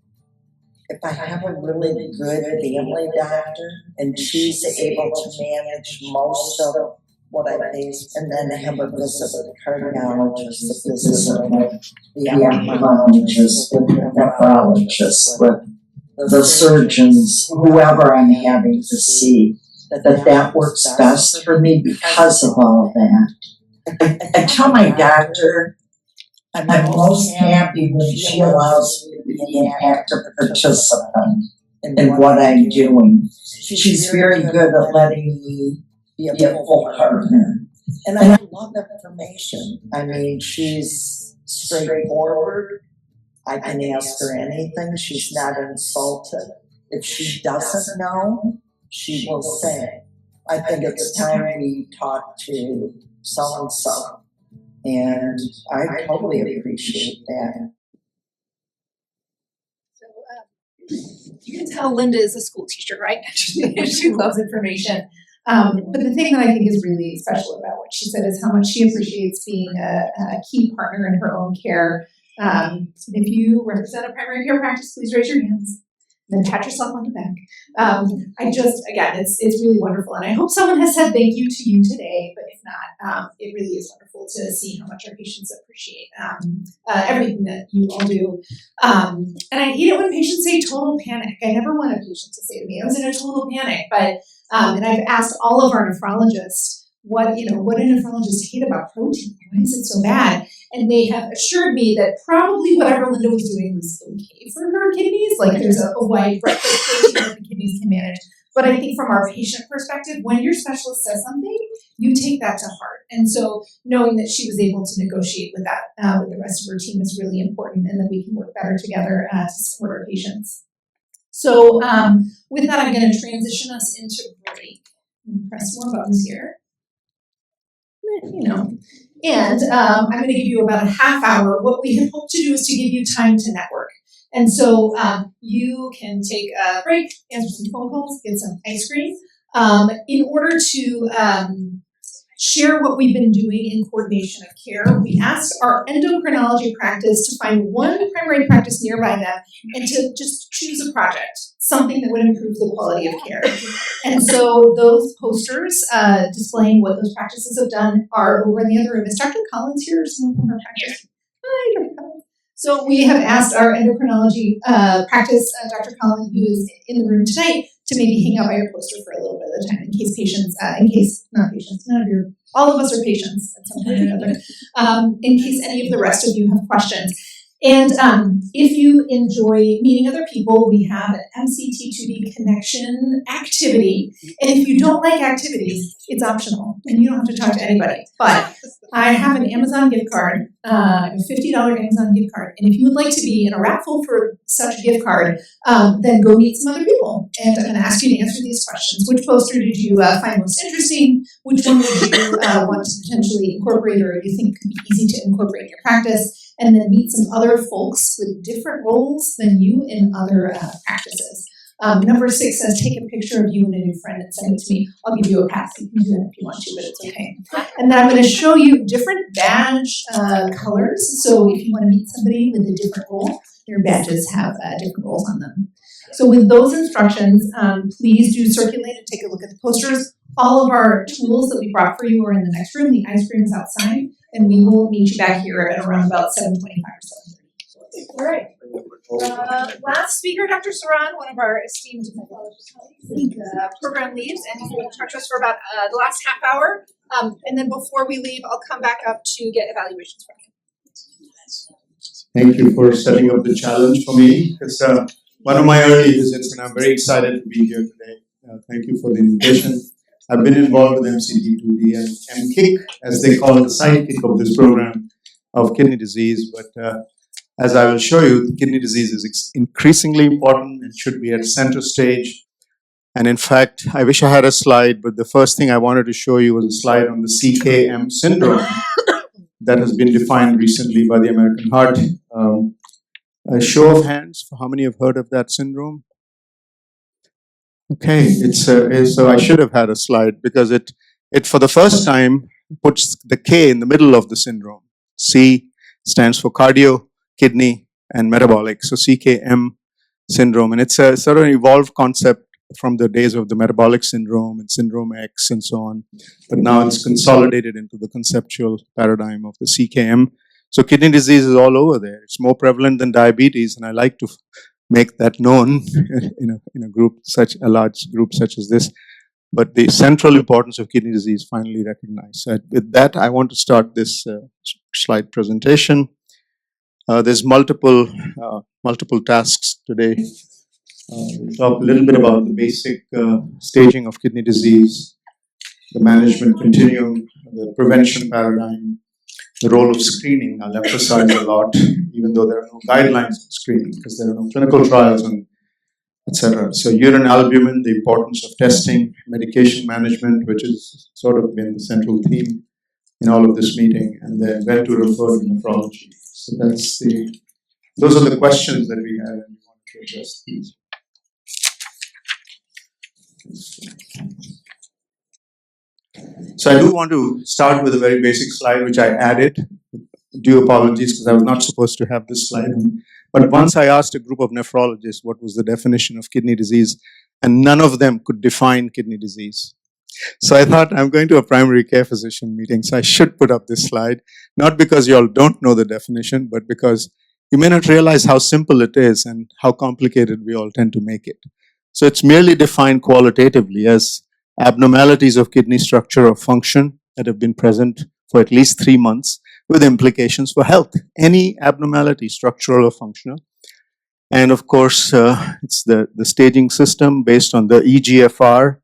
If I have a really good family doctor and she's able to manage most of what I face, and then have a visit with the cardiologist, a visit with the ophthalmologist, with the nephrologist, with the surgeons, whoever I'm having to see, that works best for me because of all that. I tell my doctor I'm most happy when she allows me to be an active participant in what I'm doing. She's very good at letting me be a full partner. And I love information. I mean, she's straightforward. I can ask her anything. She's not insulted. If she doesn't know, she will say, I think it's time we talk to so-and-so. And I totally appreciate that. So you can tell Linda is a school teacher, right? She loves information. But the thing that I think is really special about what she said is how much she appreciates being a key partner in her own care. If you represent a primary care practice, please raise your hands. Then pat yourself on the back. Again, it's really wonderful. And I hope someone has said thank you to you today, but if not, it really is wonderful to see how much our patients appreciate everything that you all do. And I hate it when patients say total panic. I never want a patient to say to me, I was in a total panic, but, and I've asked all of our nephrologists, what do nephrologists hate about protein? Why is it so bad? And they have assured me that probably whatever Linda was doing was okay for her kidneys. Like there's a wide breadth of protein that the kidneys can manage. But I think from our patient perspective, when your specialist says something, you take that to heart. And so knowing that she was able to negotiate with that with the rest of her team is really important, and that we can work better together to support our patients. So with that, I'm going to transition us into break. Press more buttons here. And I'm going to give you about a half hour. What we had hoped to do is to give you time to network. And so you can take a break, answer some phone calls, get some ice cream, in order to share what we've been doing in coordination of care. We asked our endocrinology practice to find one primary practice nearby them and to just choose a project, something that would improve the quality of care. And so those posters displaying what those practices have done are over in the other room. Is Dr. Collins here or someone from her practice? Hi, Dr. Collins. So we have asked our endocrinology practice, Dr. Collins, who is in the room tonight, to maybe hang out by your poster for a little bit of the time in case patients, all of us are patients at some point or another, in case any of the rest of you have questions. And if you enjoy meeting other people, we have an MCT2D connection activity. And if you don't like activities, it's optional and you don't have to talk to anybody. But I have an Amazon gift card, a $50 Amazon gift card. And if you would like to be in a raffle for such a gift card, then go meet some other people. And I'm going to ask you to answer these questions. Which poster did you find most interesting? Which one would you want to potentially incorporate or you think could be easy to incorporate in your practice? And then meet some other folks with different roles than you in other practices. Number 6 says, take a picture of you and a new friend and send it to me. I'll give you a pass. You can do that if you want to, but it's okay. And then I'm going to show you different badge colors. So if you want to meet somebody with a different role, your badges have different roles on them. So with those instructions, please do circulate and take a look at the posters. All of our tools that we brought for you are in the next room. The ice cream is outside, and we will meet you back here at around about 7:25 or 7:30. All right. Last speaker, Dr. Saran, one of our esteemed program leads, and he will talk to us for about the last half hour. And then before we leave, I'll come back up to get evaluations from you. Thank you for setting up the challenge for me. It's one of my early visits, and I'm very excited to be here today. Thank you for the invitation. I've been involved with MCT2D and MKIC, as they call it, the sidekick of this program of kidney disease. But as I will show you, kidney disease is increasingly important and should be at center stage. And in fact, I wish I had a slide, but the first thing I wanted to show you was a slide on the CKM syndrome that has been defined recently by the American Heart. A show of hands for how many have heard of that syndrome? Okay, so I should have had a slide because it for the first time puts the K in the middle of the syndrome. C stands for cardio, kidney, and metabolic. So CKM syndrome, and it's a sort of an evolved concept from the days of the metabolic syndrome and syndrome X and so on. But now it's consolidated into the conceptual paradigm of the CKM. So kidney disease is all over there. It's more prevalent than diabetes, and I like to make that known in a group a large group such as this. But the central importance of kidney disease finally recognized. So with that, I want to start this slide presentation. There's multiple tasks today. We'll talk a little bit about the basic staging of kidney disease, the management continuum, the prevention paradigm, the role of screening. I'll emphasize a lot, even though there are no guidelines on screening because there are no clinical trials on, etc. So urine albumin, the importance of testing, medication management, which has sort of been the central theme in all of this meeting, and then when to refer to nephrology. So those are the questions that we had, and we want to address these. So I do want to start with a very basic slide, which I added. Due apologies, because I was not supposed to have this slide on. But once I asked a group of nephrologists what was the definition of kidney disease, and none of them could define kidney disease. So I thought, I'm going to a primary care physician meeting, so I should put up this slide, not because you all don't know the definition, but because you may not realize how simple it is and how complicated we all tend to make it. So it's merely defined qualitatively as abnormalities of kidney structure or function that have been present for at least 3 months with implications for health. Any abnormality, structural or functional. And of course, it's the staging system based on the EGFR,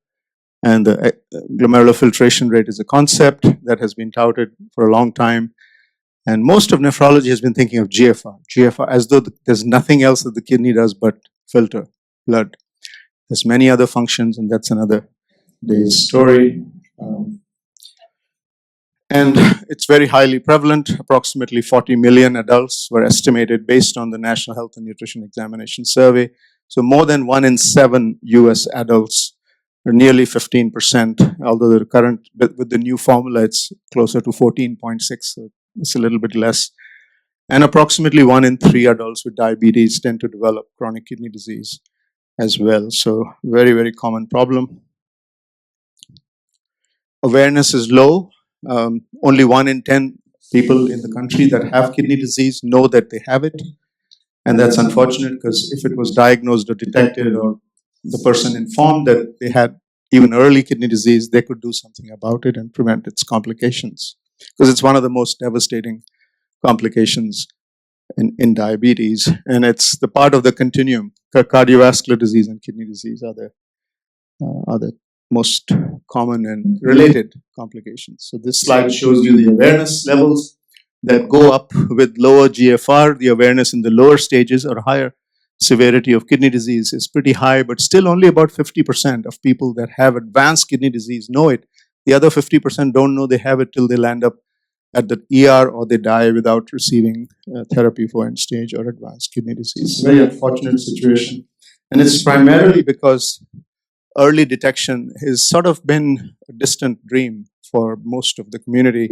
and the glomerular filtration rate is a concept that has been touted for a long time. And most of nephrology has been thinking of GFR as though there's nothing else that the kidney does but filter blood. There's many other functions, and that's another day's story. And it's very highly prevalent. Approximately 40 million adults were estimated based on the National Health and Nutrition Examination Survey. So more than 1 in 7 US adults nearly 15%, although the current, with the new formula, it's closer to 14.6, so it's a little bit less. And approximately 1 in 3 adults with diabetes tend to develop chronic kidney disease as well. So very, very common problem. Awareness is low. Only 1 in 10 people in the country that have kidney disease know that they have it. And that's unfortunate because if it was diagnosed or detected or the person informed that they had even early kidney disease, they could do something about it and prevent its complications. Because it's one of the most devastating complications in diabetes. And it's the part of the continuum. Cardiovascular disease and kidney disease are the most common and related complications. So this slide shows you the awareness levels that go up with lower GFR. The awareness in the lower stages or higher severity of kidney disease is pretty high, but still only about 50% of people that have advanced kidney disease know it. The other 50% don't know they have it till they land up at the ER or they die without receiving therapy for end stage or advanced kidney disease. Very unfortunate situation. And it's primarily because early detection has sort of been a distant dream for most of the community.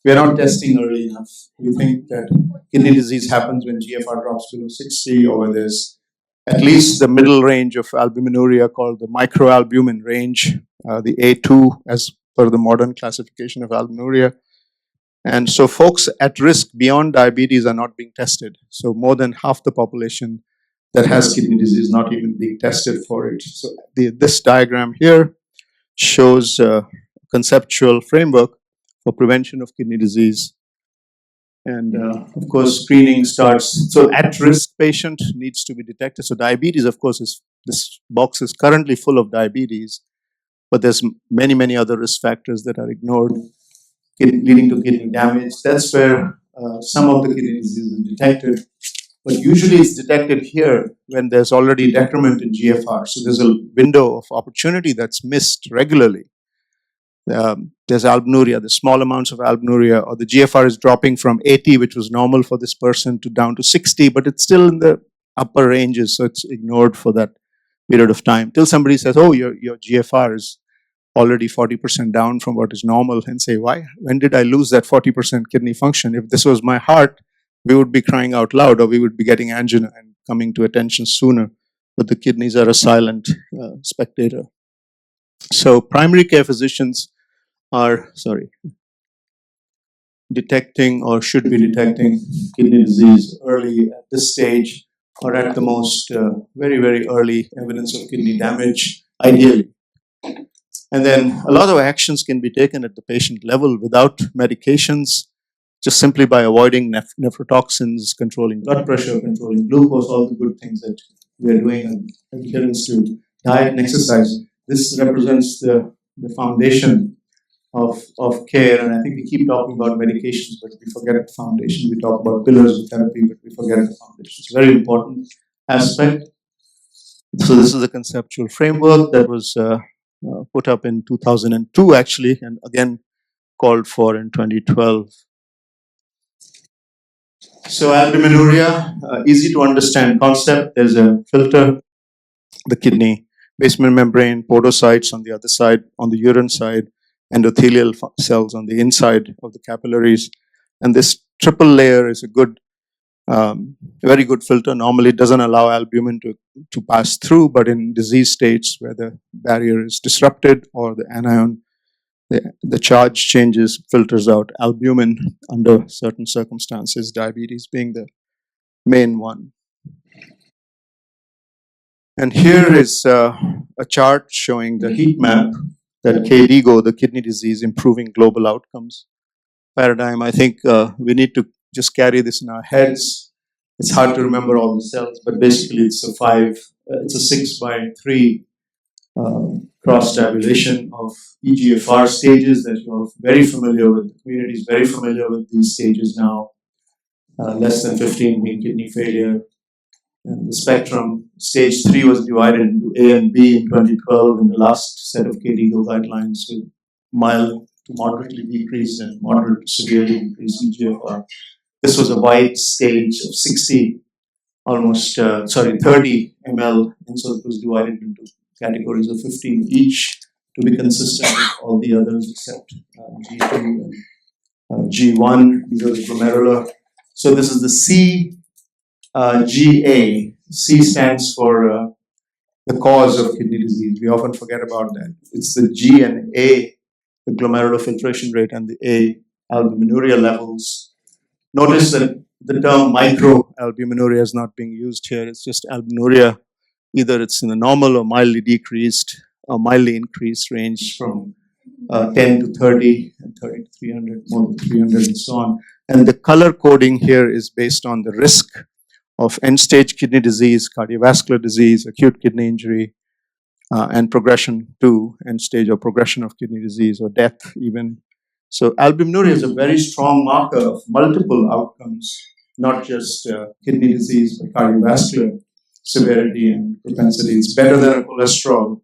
We are not testing early enough. We think that kidney disease happens when GFR drops below 60 or when there's at least the middle range of albuminuria called the microalbumin range, the A2 as per the modern classification of albuminuria. And so folks at risk beyond diabetes are not being tested. So more than half the population that has kidney disease not even being tested for it. So this diagram here shows a conceptual framework for prevention of kidney disease. And of course, screening starts, so at-risk patient needs to be detected. So diabetes, of course, this box is currently full of diabetes, but there's many, many other risk factors that are ignored, leading to kidney damage. That's where some of the kidney disease is detected. But usually it's detected here when there's already decrement in GFR. So there's a window of opportunity that's missed regularly. There's albuminuria, there's small amounts of albuminuria, or the GFR is dropping from 80, which was normal for this person, to down to 60, but it's still in the upper ranges, so it's ignored for that period of time. Till somebody says, oh, your GFR is already 40% down from what is normal, and say, why? When did I lose that 40% kidney function? If this was my heart, we would be crying out loud, or we would be getting angina and coming to attention sooner, but the kidneys are a silent spectator. So primary care physicians are, detecting or should be detecting kidney disease early at this stage, or at the most very, very early evidence of kidney damage, ideally. And then a lot of actions can be taken at the patient level without medications, just simply by avoiding nephrotoxins, controlling blood pressure, controlling glucose, all the good things that we are doing, and adherence to diet and exercise. This represents the foundation of care, and I think we keep talking about medications, but we forget the foundation. We talk about pillars of therapy, but we forget the foundation. It's a very important aspect. So this is a conceptual framework that was put up in 2002, actually, and again called for in 2012. So albuminuria, easy to understand concept. There's a filter, the kidney basement membrane, podocytes on the other side, on the urine side, endothelial cells on the inside of the capillaries. And this triple layer is a good, very good filter. Normally it doesn't allow albumin to pass through, but in disease states where the barrier is disrupted or the anion, the charge changes, filters out albumin under certain circumstances, diabetes being the main one. And here is a chart showing the heat map that KDIGO, the kidney disease improving global outcomes paradigm. I think we need to just carry this in our heads. It's hard to remember all the cells, but basically it's a 6x3 cross tabulation of eGFR stages that you're very familiar with. The community is very familiar with these stages now. Less than 15 being kidney failure. And the spectrum, stage 3 was divided into A and B in 2012 in the last set of KDIGO guidelines with mild to moderately decreased and moderate to severely decreased eGFR. This was a wide stage of 60, 30 ml, and so it was divided into categories of 15 each to be consistent with all the others except G2 and G1. These are the glomerular. So this is the GA. C stands for the cause of kidney disease. We often forget about that. It's the G and A, the glomerular filtration rate, and the A, albuminuria levels. Notice that the term microalbuminuria is not being used here. It's just albuminuria. Either it's in the normal or mildly decreased or mildly increased range from 10 to 30 and 30 to 300, more than 300 and so on. And the color coding here is based on the risk of end-stage kidney disease, cardiovascular disease, acute kidney injury, and progression to end-stage or progression of kidney disease or death even. So albuminuria is a very strong marker of multiple outcomes, not just kidney disease, but cardiovascular severity and propensity. It's better than a cholesterol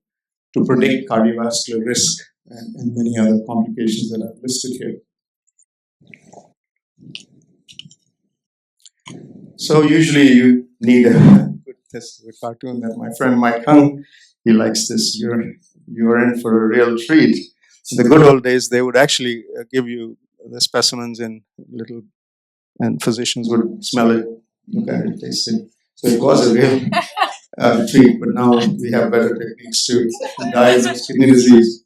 to predict cardiovascular risk and many other complications that I've listed here. So usually you need this is a cartoon that my friend Mike Hung, he likes this. You're in for a real treat. In the good old days, they would actually give you the specimens in little, and physicians would smell it, look at it, taste it. So it was a real treat, but now we have better techniques to diagnose kidney disease.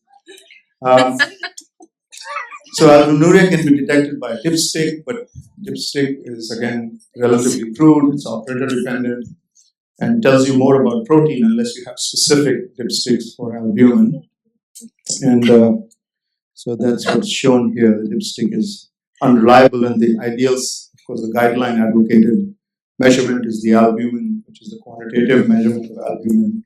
So albuminuria can be detected by a dipstick, but dipstick is again relatively crude, it's operator dependent, and tells you more about protein unless you have specific dipsticks for albumin. And so that's what's shown here. The dipstick is unreliable, and the ideals, of course, the guideline advocated measurement is the albumin, which is the quantitative measurement of albumin,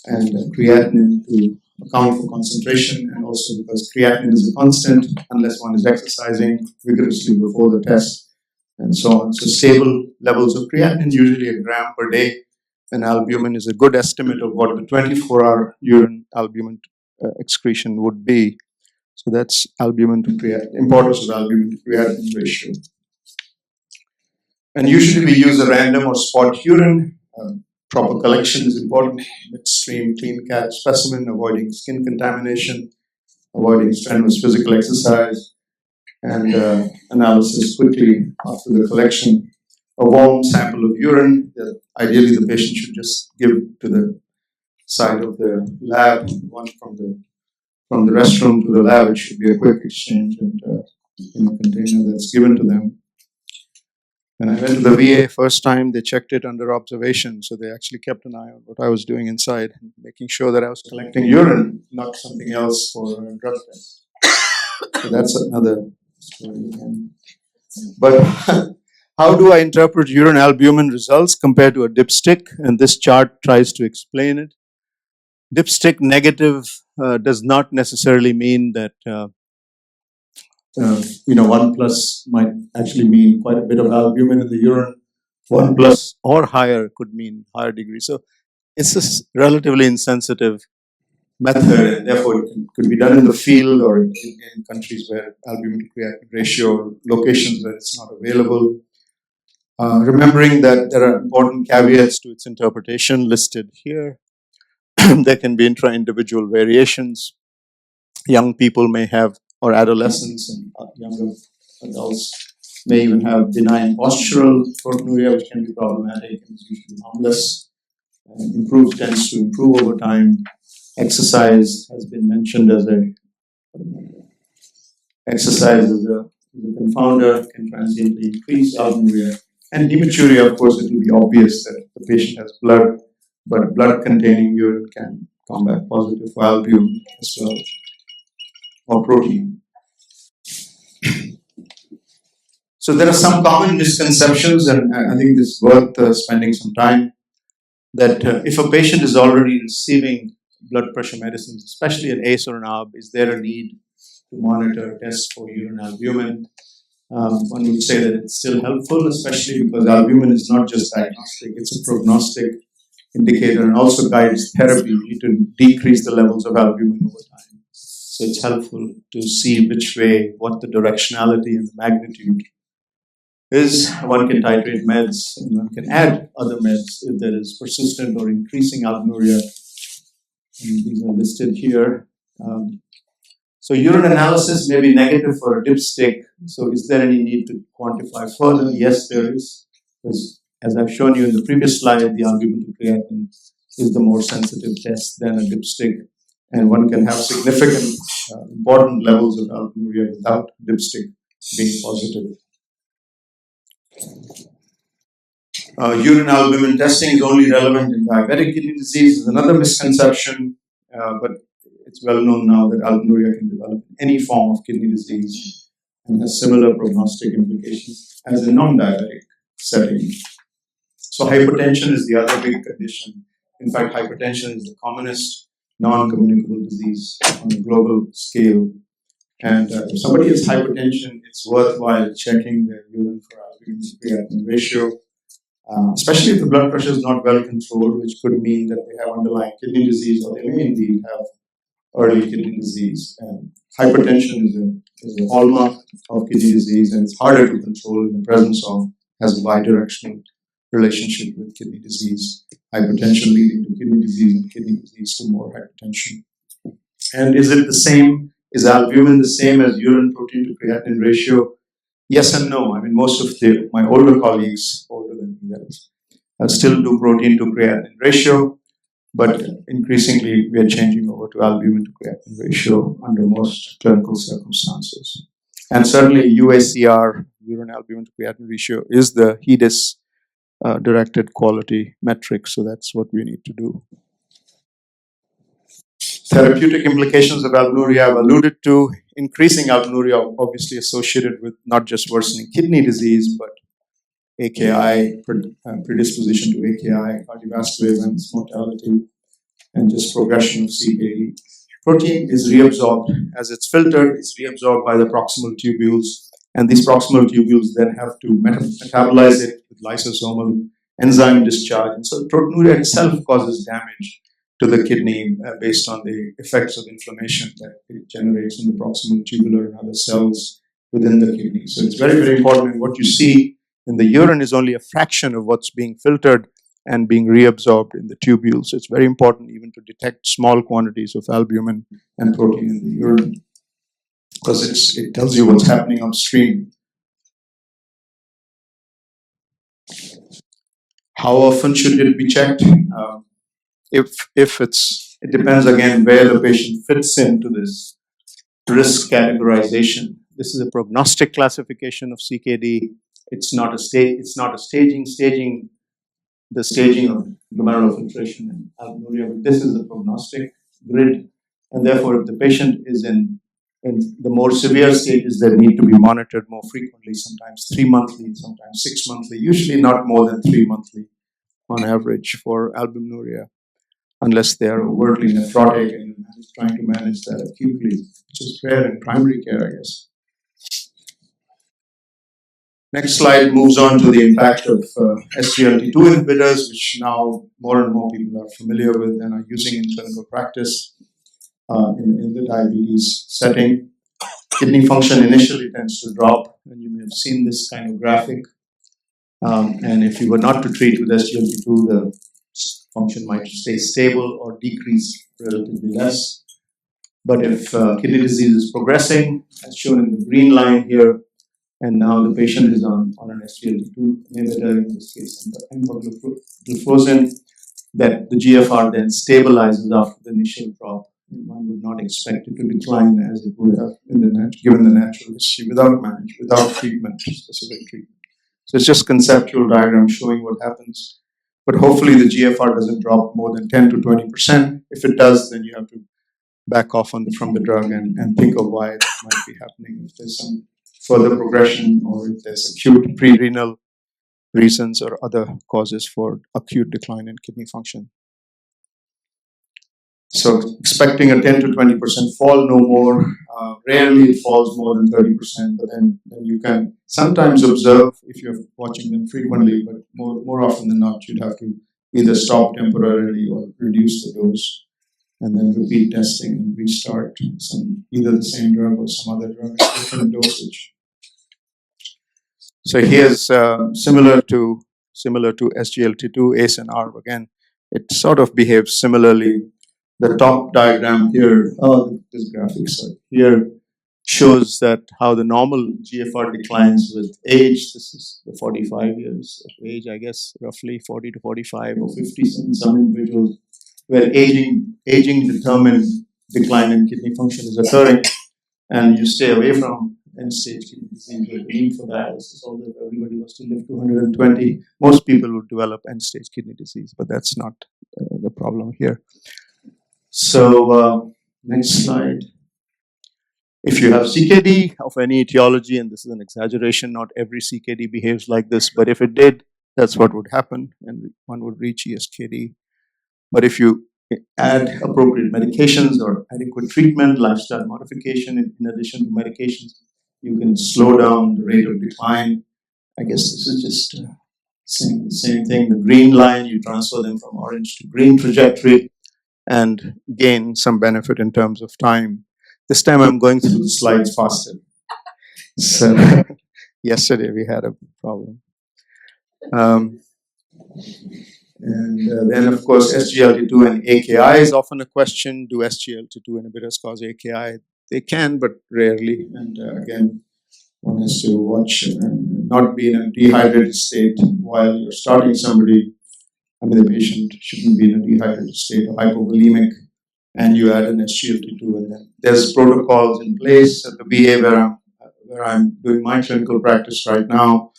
and creatinine to account for concentration, and also because creatinine is a constant unless one is exercising vigorously before the test, and so on. So stable levels of creatinine, usually a gram per day, and albumin is a good estimate of what the 24-hour urine albumin excretion would be. So that's albumin to creatinine, importance of albumin to creatinine ratio. And usually we use a random or spot urine. Proper collection is important. Midstream clean cat specimen, avoiding skin contamination, avoiding strenuous physical exercise, and analysis quickly after the collection. A warm sample of urine that ideally the patient should just give to the side of the lab, one from the restroom to the lab. It should be a quick exchange and in a container that's given to them. When I went to the VA first time, they checked it under observation, so they actually kept an eye on what I was doing inside, making sure that I was collecting urine, not something else for a drug test. So that's another story. But how do I interpret urine albumin results compared to a dipstick? And this chart tries to explain it. Dipstick negative does not necessarily mean that 1 plus might actually mean quite a bit of albumin in the urine. 1 plus or higher could mean higher degree. So it's a relatively insensitive method, and therefore it could be done in the field or in countries where albumin to creatinine ratio, locations where it's not available. Remembering that there are important caveats to its interpretation listed here. There can be intra-individual variations. Young people may have, or adolescents and younger adults may even have benign postural proteinuria, which can be problematic and is usually harmless. Tends to improve over time. Exercise has been mentioned as a confounder, can transiently increase albuminuria. And hematuria, of course, it will be obvious that the patient has blood, but blood-containing urine can come back positive for albumin as well, or protein. So there are some common misconceptions, and I think this is worth spending some time, that if a patient is already receiving blood pressure medicines, especially an ACE or an ARB, is there a need to monitor, test for urine albumin? One would say that it's still helpful, especially because albumin is not just diagnostic, it's a prognostic indicator and also guides therapy to decrease the levels of albumin over time. So it's helpful to see which way, what the directionality and the magnitude is. One can titrate meds and one can add other meds if there is persistent or increasing albuminuria. and these are listed here. So urine analysis may be negative for a dipstick. So is there any need to quantify further? Yes, there is. Because as I've shown you in the previous slide, the albumin to creatinine is the more sensitive test than a dipstick. And one can have significant, important levels of albuminuria without dipstick being positive. Urine albumin testing is only relevant in diabetic kidney disease is another misconception, but it's well known now that albuminuria can develop in any form of kidney disease and has similar prognostic implications as a non-diabetic setting. So hypertension is the other big condition. In fact, hypertension is the commonest non-communicable disease on a global scale. And if somebody has hypertension, it's worthwhile checking their urine for albumin to creatinine ratio, especially if the blood pressure is not well controlled, which could mean that they have underlying kidney disease or they may indeed have early kidney disease. And hypertension is a hallmark of kidney disease, and it's harder to control in the presence of, has a bidirectional relationship with kidney disease. Hypertension leading to kidney disease and kidney disease to more hypertension. And is it the same? Is albumin the same as urine protein to creatinine ratio? Yes and no. I mean, most of my older colleagues, older than me, that is, still do protein to creatinine ratio, but increasingly we are changing over to albumin to creatinine ratio under most clinical circumstances. And certainly UACR, urine albumin to creatinine ratio, is the HEDIS directed quality metric, so that's what we need to do. Therapeutic implications of albuminuria I've alluded to. Increasing albuminuria obviously associated with not just worsening kidney disease, but AKI, predisposition to AKI, cardiovascular events, mortality, and just progression of CKD. Protein is reabsorbed. As it's filtered, it's reabsorbed by the proximal tubules, and these proximal tubules then have to metabolize it with lysosomal enzyme discharge. And so proteinuria itself causes damage to the kidney based on the effects of inflammation that it generates in the proximal tubular and other cells within the kidney. So it's very, very important. And what you see in the urine is only a fraction of what's being filtered and being reabsorbed in the tubules. So it's very important even to detect small quantities of albumin and protein in the urine, because it tells you what's happening upstream. How often should it be checked? It depends again where the patient fits into this risk categorization. This is a prognostic classification of CKD. It's not a staging. The staging of glomerular filtration and albuminuria. This is the prognostic grid, and therefore, if the patient is in the more severe stages, they need to be monitored more frequently. Sometimes 3 monthly, sometimes 6 monthly. Usually, not more than 3 monthly on average for albuminuria, unless they are overtly nephrotic and you're trying to manage that acutely, which is rare in primary care, I guess. Next slide moves on to the impact of SGLT2 inhibitors, which now more and more people are familiar with and are using in clinical practice in the diabetes setting. Kidney function initially tends to drop, and you may have seen this kind of graphic. And if you were not to treat with SGLT2, the function might stay stable or decrease relatively less. But if kidney disease is progressing, as shown in the green line here, and now the patient is on an SGLT2 inhibitor, in this case empagliflozin, that the GFR then stabilizes after the initial drop. And one would not expect it to decline as it would have given the natural history without treatment, specific treatment. So it's just conceptual diagram showing what happens. But hopefully the GFR doesn't drop more than 10 to 20%. If it does, then you have to back off from the drug and think of why it might be happening. If there's some further progression or if there's acute pre-renal reasons or other causes for acute decline in kidney function. So expecting a 10 to 20% fall, no more. Rarely it falls more than 30%, but then you can sometimes observe if you're watching them frequently, but more often than not, you'd have to either stop temporarily or reduce the dose and then repeat testing and restart either the same drug or some other drug at different dosage. So here's similar to SGLT2, ACE and ARB. Again, it sort of behaves similarly. the top diagram here, this graphic, sorry, here shows that how the normal GFR declines with age. This is the 45 years of age, I guess, roughly 40 to 45 or 50 in some individuals, where aging determined decline in kidney function is occurring, and you stay away from end-stage kidney disease or aim for dialysis, although everybody was to live to 120, most people would develop end-stage kidney disease, but that's not the problem here. So, next slide. If you have CKD of any etiology, and this is an exaggeration, not every CKD behaves like this, but if it did, that's what would happen, and one would reach ESKD. But if you add appropriate medications or adequate treatment, lifestyle modification in addition to medications, you can slow down the rate of decline. I guess this is just saying the same thing. The green line, you transfer them from orange to green trajectory and gain some benefit in terms of time. This time I'm going through the slides faster. So yesterday we had a problem. And then, of course, SGLT2 and AKI is often a question. Do SGLT2 inhibitors cause AKI? They can, but rarely. And again, one has to watch not be in a dehydrated state while you're starting somebody. I mean, the patient shouldn't be in a dehydrated state or hypovolemic, and you add an SGLT2. And then there's protocols in place at the VA where I'm doing my clinical practice right now.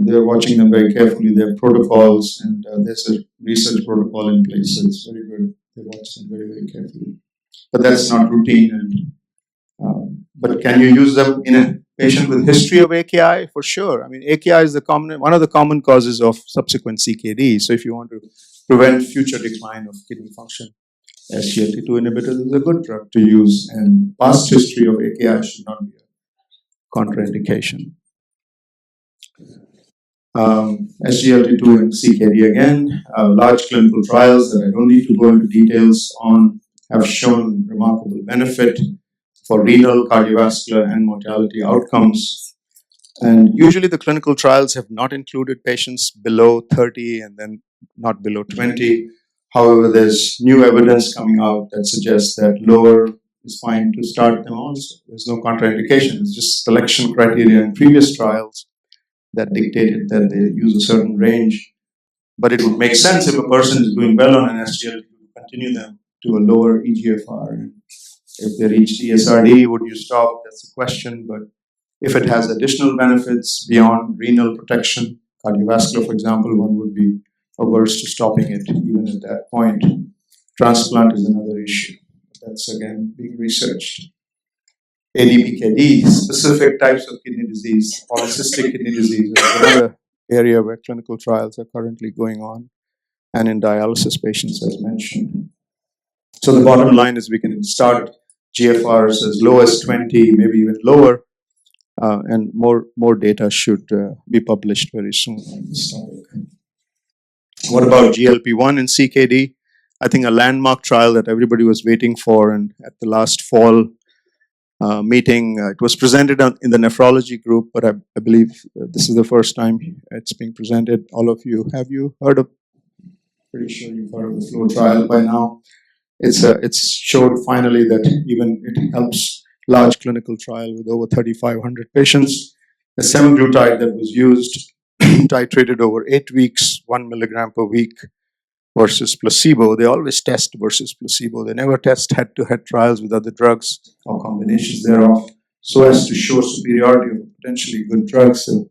They're watching them very carefully. There are protocols, and there's a research protocol in place, so it's very good. They watch them very, very carefully. But that's not routine. And but can you use them in a patient with history of AKI? For sure. I mean, AKI is one of the common causes of subsequent CKD. So if you want to prevent future decline of kidney function, SGLT2 inhibitors is a good drug to use, and past history of AKI should not be a contraindication. SGLT2 and CKD again, large clinical trials that I don't need to go into details on have shown remarkable benefit for renal, cardiovascular, and mortality outcomes. And usually the clinical trials have not included patients below 30 and then not below 20. However, there's new evidence coming out that suggests that lower is fine to start them also. There's no contraindication. It's just selection criteria in previous trials that dictated that they use a certain range. But it would make sense if a person is doing well on an SGLT to continue them to a lower EGFR. And if they reach ESRD, would you stop? That's the question. But if it has additional benefits beyond renal protection, cardiovascular, for example, one would be averse to stopping it even at that point. Transplant is another issue. That's again being researched. ADPKD, specific types of kidney disease, polycystic kidney disease is another area where clinical trials are currently going on, and in dialysis patients, as mentioned. So the bottom line is we can start GFRs as low as 20, maybe even lower, and more data should be published very soon on this topic. What about GLP-1 and CKD? I think a landmark trial that everybody was waiting for, and at the last fall meeting, it was presented in the nephrology group, but I believe this is the first time it's being presented. All of you, have you heard of? Pretty sure you've heard of the FLOW trial by now. It's showed finally that even it helps large clinical trial with over 3,500 patients. The semaglutide that was used titrated over 8 weeks, 1 milligram per week versus placebo. They always test versus placebo. They never test head-to-head trials with other drugs or combinations thereof, so as to show superiority of potentially good drugs. So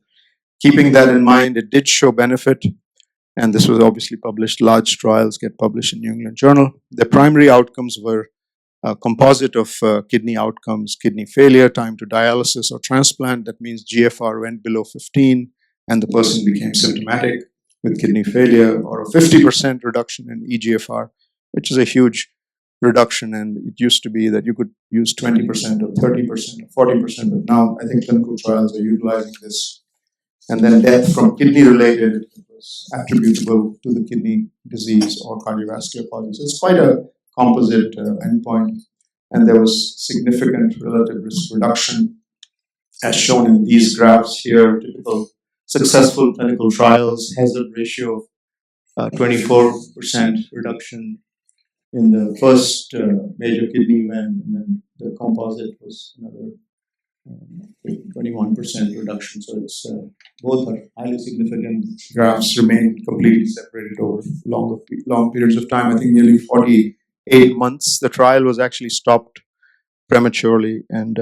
keeping that in mind, it did show benefit, and this was obviously published. Large trials get published in New England Journal. The primary outcomes were a composite of kidney outcomes, kidney failure, time to dialysis or transplant. That means GFR went below 15 and the person became symptomatic with kidney failure, or a 50% reduction in eGFR, which is a huge reduction. And it used to be that you could use 20% or 30% or 40%, but now I think clinical trials are utilizing this. And then death from kidney-related was attributable to the kidney disease or cardiovascular causes. It's quite a composite endpoint, and there was significant relative risk reduction, as shown in these graphs here. Typical successful clinical trials, hazard ratio of 24% reduction in the first major kidney event, and then the composite was another 21% reduction. So it's both are highly significant. Graphs remain completely separated over long periods of time. I think nearly 48 months. The trial was actually stopped prematurely, and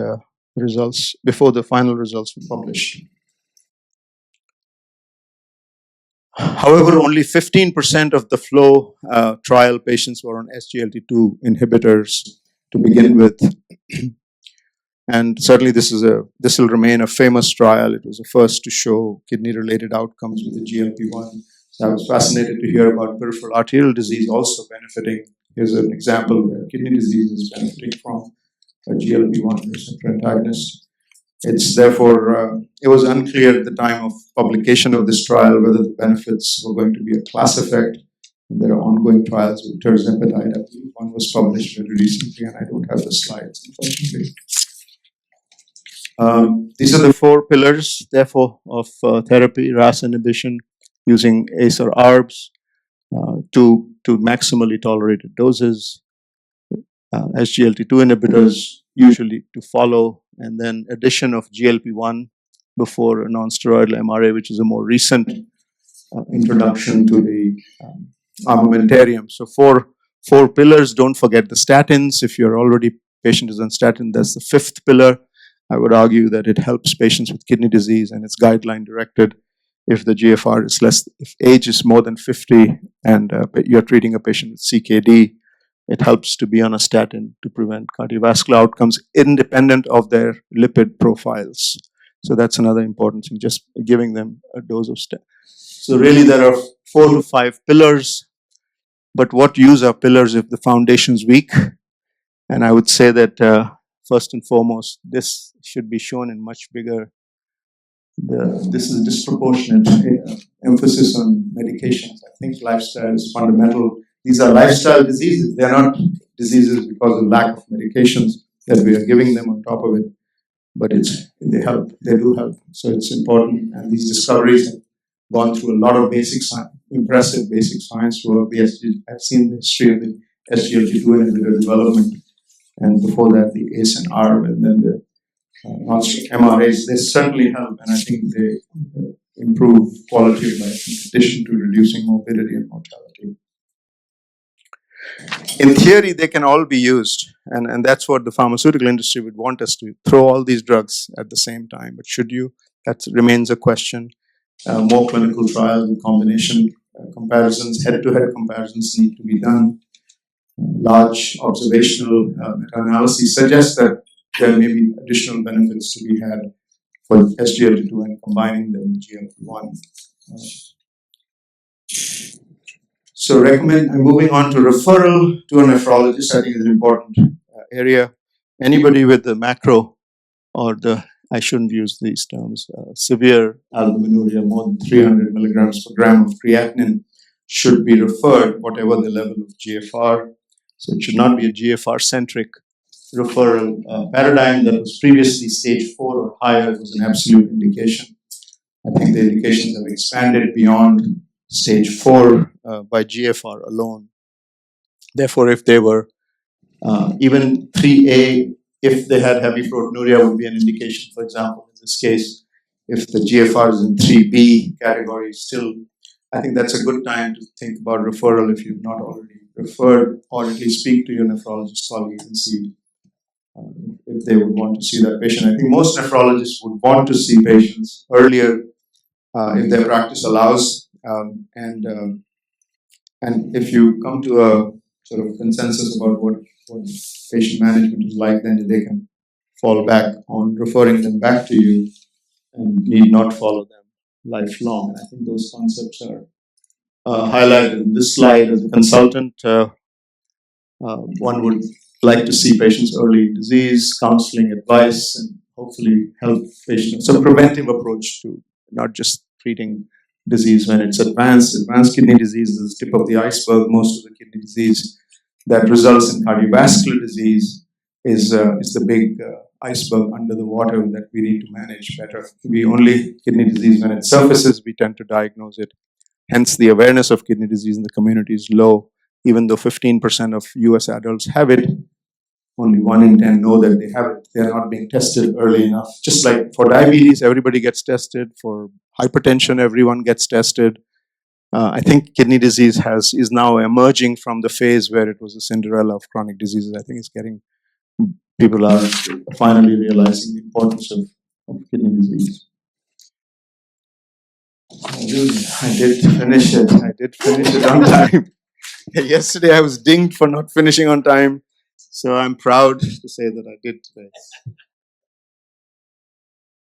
results before the final results were published. However, only 15% of the flow trial patients were on SGLT2 inhibitors to begin with. And certainly this will remain a famous trial. It was the first to show kidney-related outcomes with the GLP-1. So I was fascinated to hear about peripheral arterial disease also benefiting. Here's an example where kidney disease is benefiting from a GLP-1 receptor antagonist. It's therefore, it was unclear at the time of publication of this trial whether the benefits were going to be a class effect. There are ongoing trials with tirzepatide. I believe one was published very recently, and I don't have the slides, unfortunately. These are the 4 pillars, therefore, of therapy: RAS inhibition using ACE or ARBs to maximally tolerated doses, SGLT2 inhibitors usually to follow, and then addition of GLP-1 before a non-steroidal MRA, which is a more recent introduction to the armamentarium. So 4 pillars. Don't forget the statins. If you're already patient is on statin, that's the 5th pillar. I would argue that it helps patients with kidney disease, and it's guideline directed. If the GFR is less, if age is more than 50 and you're treating a patient with CKD, it helps to be on a statin to prevent cardiovascular outcomes independent of their lipid profiles. So that's another important thing, just giving them a dose of statin. So really there are 4 to 5 pillars, but what use are pillars if the foundation is weak? And I would say that first and foremost, this should be shown in much bigger. This is disproportionate emphasis on medications. I think lifestyle is fundamental. These are lifestyle diseases. They are not diseases because of lack of medications that we are giving them on top of it, but they help. They do help. So it's important. And these discoveries have gone through a lot of basic science, impressive basic science work. I've seen the history of the SGLT2 inhibitor development, and before that the ACE and ARB, and then the MRAs. They certainly help, and I think they improve quality of life in addition to reducing morbidity and mortality. In theory, they can all be used, and that's what the pharmaceutical industry would want us to throw all these drugs at the same time. But should you? That remains a question. More clinical trials and combination comparisons, head-to-head comparisons need to be done. Large observational meta-analyses suggest that there may be additional benefits to be had for SGLT2 and combining them with GLP-1. So I'm moving on to referral to a nephrologist. I think is an important area. Anybody with the macro or I shouldn't use these terms, severe albuminuria, more than 300 milligrams per gram of creatinine should be referred, whatever the level of GFR. So it should not be a GFR-centric referral paradigm that was previously stage 4 or higher was an absolute indication. I think the indications have expanded beyond stage 4 by GFR alone. Therefore, if they were even 3A, if they had heavy proteinuria, would be an indication. For example, in this case, if the GFR is in 3B category, still, I think that's a good time to think about referral if you've not already referred, or at least speak to your nephrologist colleagues and see if they would want to see that patient. I think most nephrologists would want to see patients earlier if their practice allows, and if you come to a sort of consensus about what patient management is like, then they can fall back on referring them back to you and need not follow them lifelong. And I think those concepts are highlighted in this slide. As a consultant, one would like to see patients early in disease, counseling, advice, and hopefully help patients. So preventive approach to not just treating disease when it's advanced. Advanced kidney disease is the tip of the iceberg. Most of the kidney disease that results in cardiovascular disease is the big iceberg under the water that we need to manage better. We only kidney disease when it surfaces, we tend to diagnose it. Hence, the awareness of kidney disease in the community is low, even though 15% of US adults have it, only 1 in 10 know that they have it. They're not being tested early enough. Just like for diabetes, everybody gets tested. For hypertension, everyone gets tested. I think kidney disease is now emerging from the phase where it was a Cinderella of chronic diseases. I think it's getting, people are finally realizing the importance of kidney disease. I did finish it. I did finish it on time. Yesterday I was dinged for not finishing on time, so I'm proud to say that I did today.